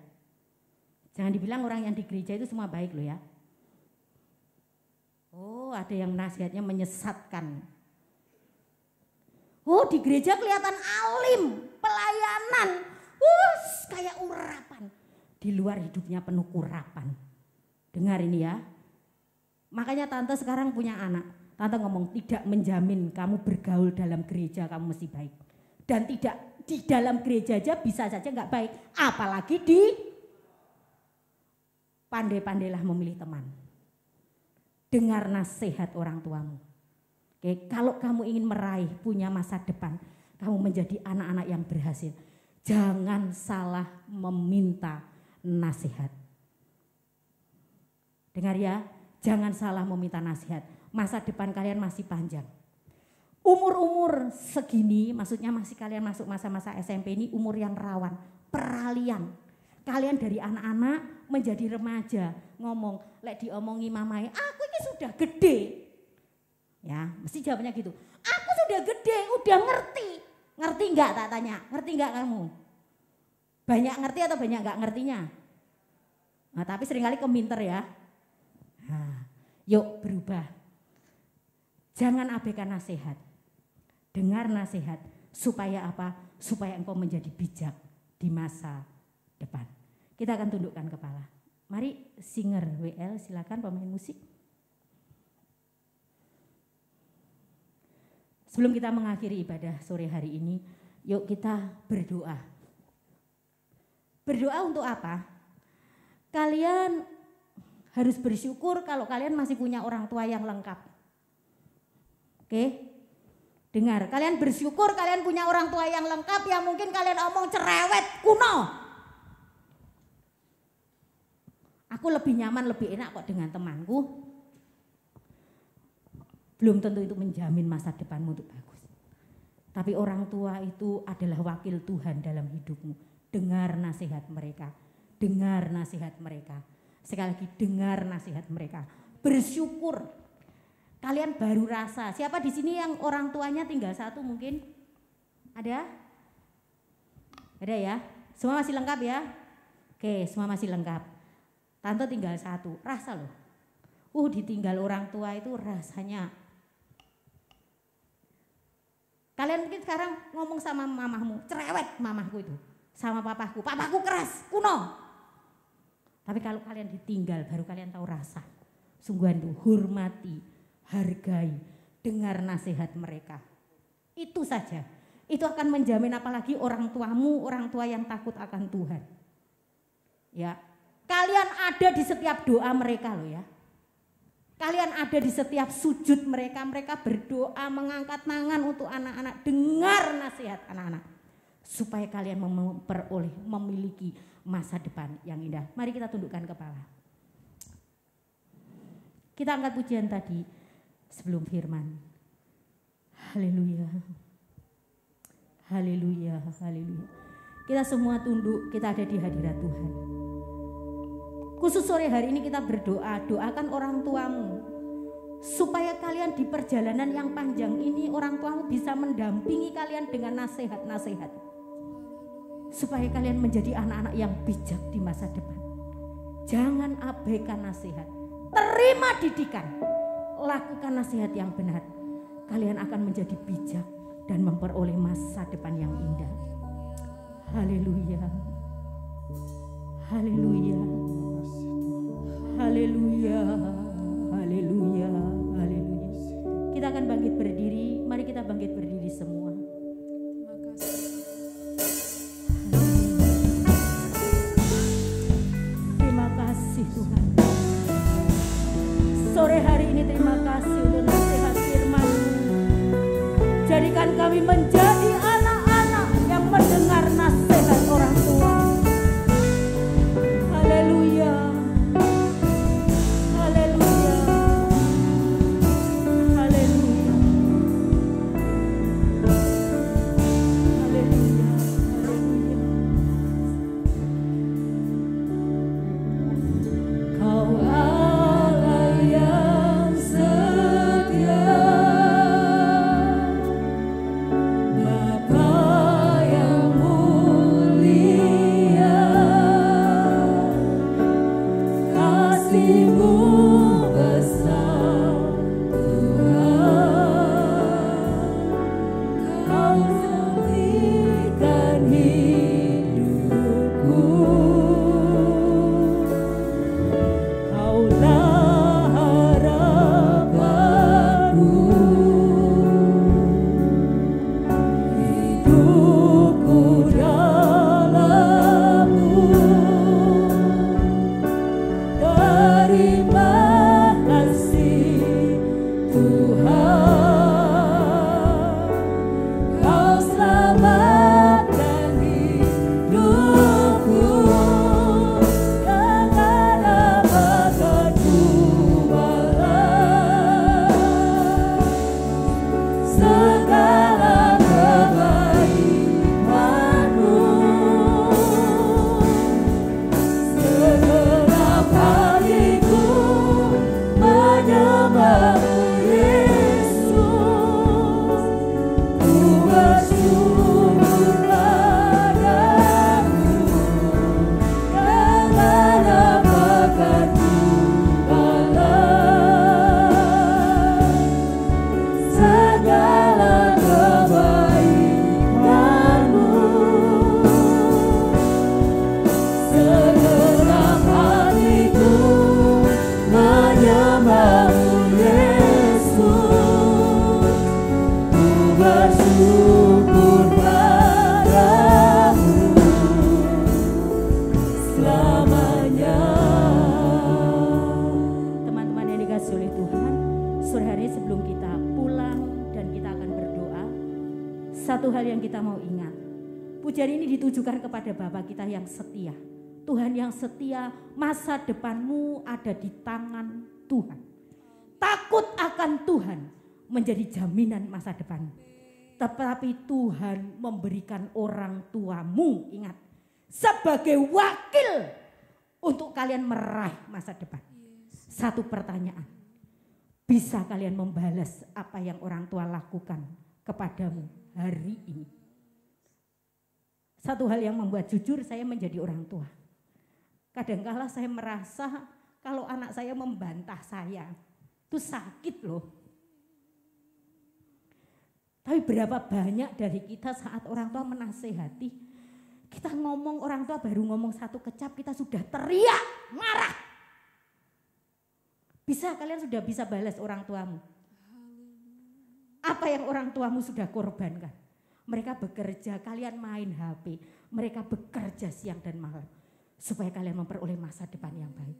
Jangan dibilang orang yang di gereja itu semua baik loh ya. Oh, ada yang nasihatnya menyesatkan. Oh, di gereja kelihatan alim, pelayanan. Kayak urapan. Di luar hidupnya penuh kurapan. Dengar ini ya. Makanya tante sekarang punya anak. Tante ngomong tidak menjamin kamu bergaul dalam gereja kamu mesti baik. Dan tidak di dalam gereja aja bisa saja nggak baik. Apalagi di pandai-pandailah memilih teman. Dengar nasihat orang tuamu. Oke, kalau kamu ingin meraih punya masa depan, kamu menjadi anak-anak yang berhasil. Jangan salah meminta nasihat. Dengar ya, jangan salah meminta nasihat. Masa depan kalian masih panjang. Umur-umur segini, maksudnya masih kalian masuk masa-masa SMP ini umur yang rawan, peralihan. Kalian dari anak-anak menjadi remaja, ngomong, lek diomongi mamai, aku ini sudah gede. Ya, mesti jawabnya gitu. Aku sudah gede, udah ngerti. Ngerti enggak tak tanya? Ngerti enggak kamu? Banyak ngerti atau banyak enggak ngertinya? Nah, tapi seringkali keminter ya. Nah, yuk berubah. Jangan abaikan nasihat. Dengar nasihat supaya apa? Supaya engkau menjadi bijak di masa depan. Kita akan tundukkan kepala. Mari singer WL silakan pemain musik. Sebelum kita mengakhiri ibadah sore hari ini, yuk kita berdoa. Berdoa untuk apa? Kalian harus bersyukur kalau kalian masih punya orang tua yang lengkap. Oke, dengar, kalian bersyukur kalian punya orang tua yang lengkap yang mungkin kalian omong cerewet, kuno. Aku lebih nyaman, lebih enak kok dengan temanku. belum tentu itu menjamin masa depanmu untuk bagus. Tapi orang tua itu adalah wakil Tuhan dalam hidupmu. Dengar nasihat mereka, dengar nasihat mereka. Sekali lagi dengar nasihat mereka. Bersyukur. Kalian baru rasa. Siapa di sini yang orang tuanya tinggal satu mungkin? Ada? Ada ya? Semua masih lengkap ya? Oke, semua masih lengkap. Tante tinggal satu, rasa loh. Ditinggal orang tua itu rasanya. Kalian mungkin sekarang ngomong sama mamahmu, cerewet mamahku itu. Sama papaku keras, kuno. Tapi kalau kalian ditinggal baru kalian tahu rasa. Sungguhan tuh, hormati, hargai, dengar nasihat mereka. Itu saja. Itu akan menjamin apalagi orang tuamu, orang tua yang takut akan Tuhan. Ya, kalian ada di setiap doa mereka loh ya. Kalian ada di setiap sujud mereka, mereka berdoa mengangkat tangan untuk anak-anak, dengar nasihat anak-anak. Supaya kalian memiliki masa depan yang indah. Mari kita tundukkan kepala. Kita angkat pujian tadi sebelum firman. Haleluya. Haleluya, haleluya. Kita semua tunduk, kita ada di hadirat Tuhan. Khusus sore hari ini kita berdoa, doakan orang tuamu. Supaya kalian di perjalanan yang panjang ini orang tuamu bisa mendampingi kalian dengan nasihat-nasihat. Supaya kalian menjadi anak-anak yang bijak di masa depan. Jangan abaikan nasihat. Terima didikan. Lakukan nasihat yang benar. Kalian akan menjadi bijak dan memperoleh masa depan yang indah. Haleluya. Haleluya. Haleluya. Haleluya. Haleluya. Kita akan bangkit berdiri. Mari kita bangkit berdiri semua. Terima kasih Tuhan. Sore hari ini terima kasih untuk nasihat firman-Mu. Jadikan kami menjadi anak-anak yang mendengar nasihat orang tua. Haleluya. Haleluya. Haleluya. Haleluya. Haleluya. Kau Allah yang setia. Satu hal yang kita mau ingat, pujian ini ditujukan kepada Bapa kita yang setia. Tuhan yang setia, masa depanmu ada di tangan Tuhan. Takut akan Tuhan, menjadi jaminan masa depan. Tetapi Tuhan memberikan orang tuamu, ingat, sebagai wakil untuk kalian meraih masa depan. Satu pertanyaan, bisa kalian membalas apa yang orang tua lakukan kepadamu hari ini? Satu hal yang membuat jujur saya menjadi orang tua. Kadangkala saya merasa kalau anak saya membantah saya, itu sakit loh. Tapi berapa banyak dari kita saat orang tua menasehati, kita ngomong, orang tua baru ngomong satu kecap kita sudah teriak, marah. Bisa, kalian sudah bisa balas orang tuamu. Apa yang orang tuamu sudah korbankan? Mereka bekerja, kalian main HP. Mereka bekerja siang dan malam. Supaya kalian memperoleh masa depan yang baik.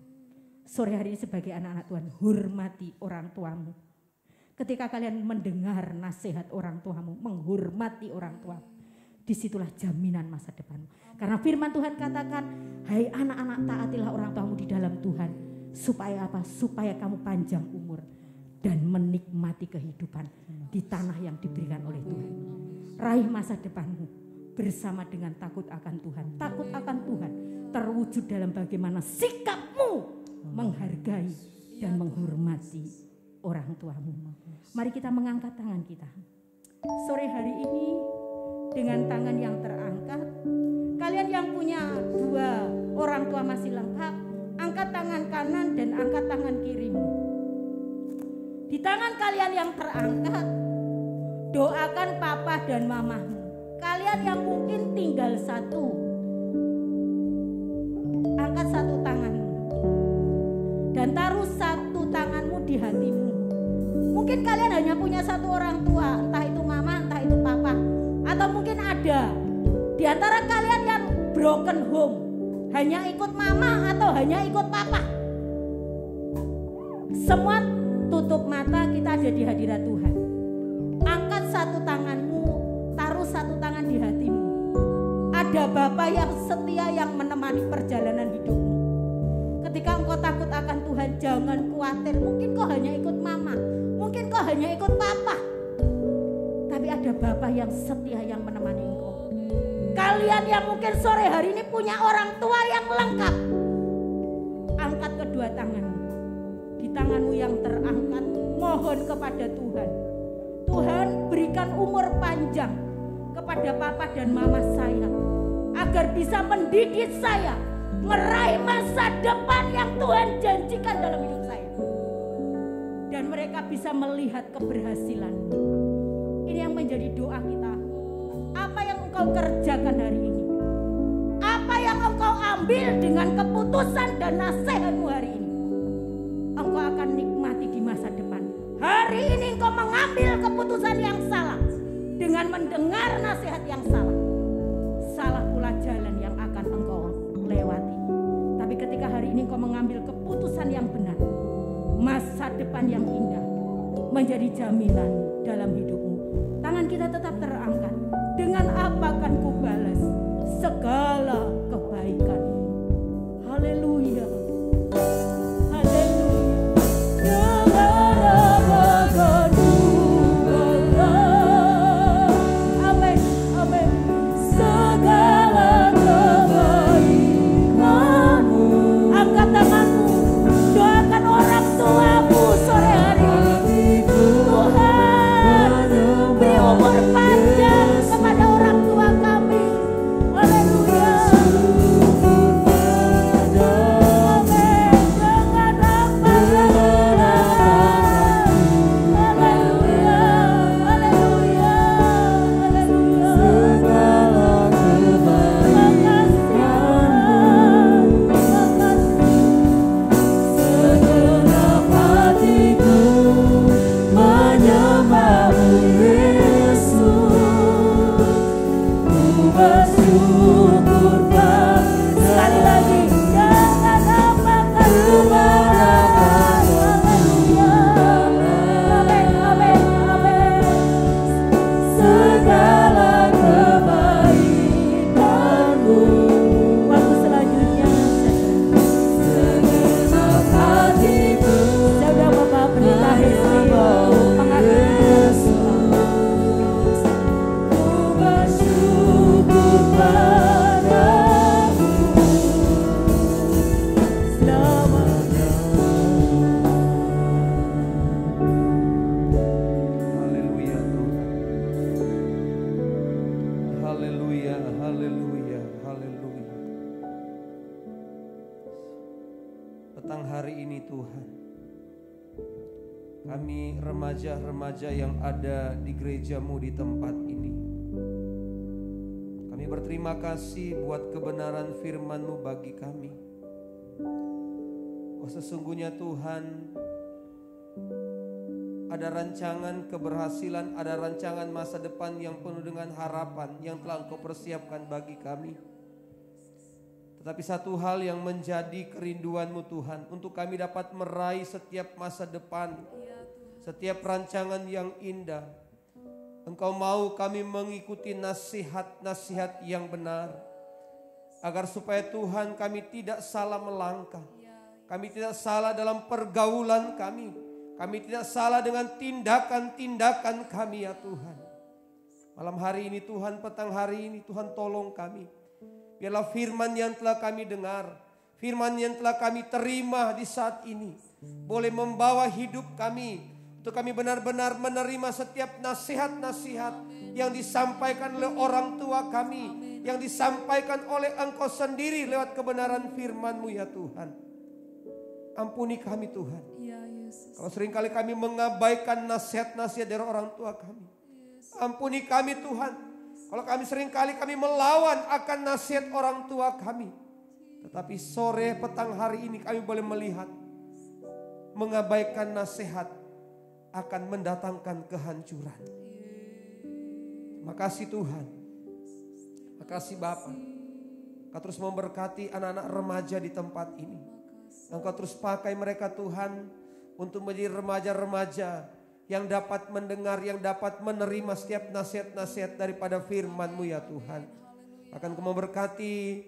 Sore hari ini sebagai anak-anak Tuhan, hormati orang tuamu. Ketika kalian mendengar nasihat orang tuamu, menghormati orang tuamu. Disitulah jaminan masa depanmu. Karena firman Tuhan katakan, hai anak-anak taatilah orang tuamu di dalam Tuhan. Supaya apa? Supaya kamu panjang umur dan menikmati kehidupan di tanah yang diberikan oleh Tuhan. Raih masa depanmu bersama dengan takut akan Tuhan. Takut akan Tuhan terwujud dalam bagaimana sikapmu menghargai dan menghormati orang tuamu. Mari kita mengangkat tangan kita. Sore hari ini dengan tangan yang terangkat, kalian yang punya dua orang tua masih lengkap, angkat tangan kanan dan angkat tangan kirimu. Di tangan kalian yang terangkat, doakan papa dan mamamu. Kalian yang mungkin tinggal satu, angkat satu tanganmu dan taruh satu tanganmu di hatimu. Mungkin kalian hanya punya satu orang tua, entah itu mama, entah itu papa. Atau mungkin ada di antara kalian yang broken home, hanya ikut mama atau hanya ikut papa. Semua tutup mata, kita ada di hadirat Tuhan. Angkat satu tanganmu, taruh satu tangan di hatimu. Ada Bapa yang setia yang menemani perjalanan hidupmu. Ketika engkau takut akan Tuhan, jangan khawatir. Mungkin kau hanya ikut mama, mungkin kau hanya ikut papa. Tapi ada Bapa yang setia yang menemani engkau. Kalian yang mungkin sore hari ini punya orang tua yang lengkap, angkat kedua tanganmu. Di tanganmu yang terangkat, mohon kepada Tuhan. Tuhan, berikan umur panjang kepada papa dan mama saya, agar bisa mendidik saya meraih masa depan yang Tuhan janjikan dalam hidup saya. Dan mereka bisa melihat keberhasilan. Ini yang menjadi doa kita. Apa yang engkau kerjakan hari ini? Apa yang engkau ambil dengan keputusan dan nasihatmu hari ini? Engkau akan nikmati di masa depan. Hari ini engkau mengambil keputusan yang salah dengan mendengar nasihat yang salah. Salah pula jalan yang akan engkau lewati. Tapi ketika hari ini engkau mengambil keputusan yang benar, masa depan yang indah menjadi jaminan dalam hidupmu. Tangan kita tetap terangkat. Dengan apa akan kubalas segala kebaikan? Haleluya. Umur petang hari ini Tuhan, kami remaja-remaja yang ada di gereja-Mu di tempat ini, kami berterima kasih buat kebenaran firman-Mu bagi kami. Oh, sesungguhnya Tuhan, ada rancangan keberhasilan, ada rancangan masa depan yang penuh dengan harapan yang telah Engkau persiapkan bagi kami. Tetapi satu hal yang menjadi kerinduan-Mu Tuhan, untuk kami dapat meraih setiap masa depan, setiap rancangan yang indah. Engkau mau kami mengikuti nasihat-nasihat yang benar, agar supaya Tuhan kami tidak salah melangkah, kami tidak salah dalam pergaulan kami tidak salah dengan tindakan-tindakan kami ya Tuhan. Malam hari ini Tuhan, petang hari ini Tuhan, tolong kami. Biarlah firman yang telah kami dengar, firman yang telah kami terima di saat ini, boleh membawa hidup kami, untuk kami benar-benar menerima setiap nasihat-nasihat yang disampaikan oleh orang tua kami, yang disampaikan oleh Engkau sendiri lewat kebenaran firman-Mu ya Tuhan. Ampuni kami Tuhan, kalau seringkali kami mengabaikan nasihat-nasihat dari orang tua kami. Ampuni kami Tuhan, kalau kami seringkali kami melawan akan nasihat orang tua kami. Tetapi sore petang hari ini kami boleh melihat, mengabaikan nasihat akan mendatangkan kehancuran. Terima kasih Tuhan, terima kasih Bapa. Engkau terus memberkati anak-anak remaja di tempat ini. Engkau terus pakai mereka Tuhan, untuk menjadi remaja-remaja yang dapat mendengar, yang dapat menerima setiap nasihat-nasihat daripada firman-Mu ya Tuhan. Akan Kau memberkati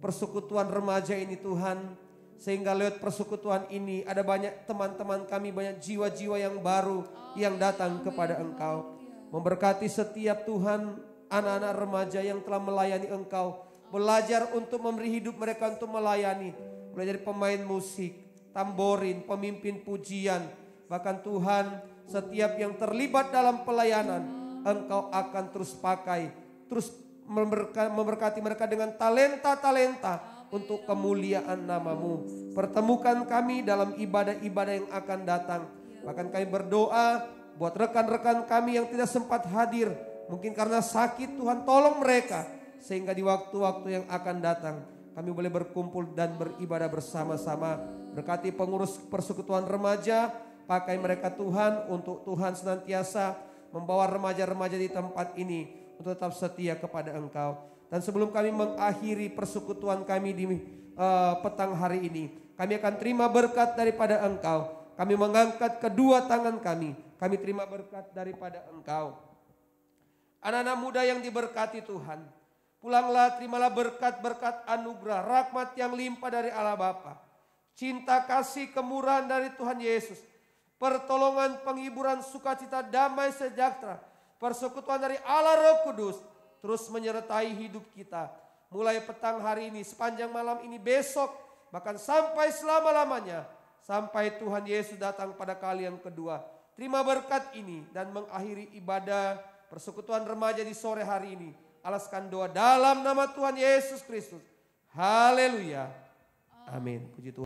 persekutuan remaja ini Tuhan, sehingga lewat persekutuan ini ada banyak teman-teman kami, banyak jiwa-jiwa yang baru yang datang kepada Engkau. Memberkati setiap Tuhan anak-anak remaja yang telah melayani Engkau, belajar untuk memberi hidup mereka untuk melayani, mulai dari pemain musik, tamborin, pemimpin pujian, bahkan Tuhan setiap yang terlibat dalam pelayanan Engkau akan terus pakai, terus memberkati mereka dengan talenta-talenta untuk kemuliaan nama-Mu. Pertemukan kami dalam ibadah-ibadah yang akan datang. Bahkan kami berdoa buat rekan-rekan kami yang tidak sempat hadir, mungkin karena sakit, Tuhan tolong mereka, sehingga di waktu-waktu yang akan datang kami boleh berkumpul dan beribadah bersama-sama. Berkati pengurus persekutuan remaja, pakai mereka Tuhan, untuk Tuhan senantiasa membawa remaja-remaja di tempat ini untuk tetap setia kepada Engkau. Dan sebelum kami mengakhiri persekutuan kami di petang hari ini, kami akan terima berkat daripada Engkau. Kami mengangkat kedua tangan kami terima berkat daripada Engkau. Anak-anak muda yang diberkati Tuhan, pulanglah, terimalah berkat-berkat anugerah, rahmat yang limpah dari Allah Bapa, cinta kasih kemurahan dari Tuhan Yesus, pertolongan, penghiburan, sukacita, damai sejahtera, persekutuan dari Allah Roh Kudus terus menyertai hidup kita. Mulai petang hari ini, sepanjang malam ini, besok, bahkan sampai selama-lamanya, sampai Tuhan Yesus datang pada kali yang kedua. Terima berkat ini dan mengakhiri ibadah persekutuan remaja di sore hari ini. Alaskan doa dalam nama Tuhan Yesus Kristus. Haleluya. Amin. Puji Tuhan.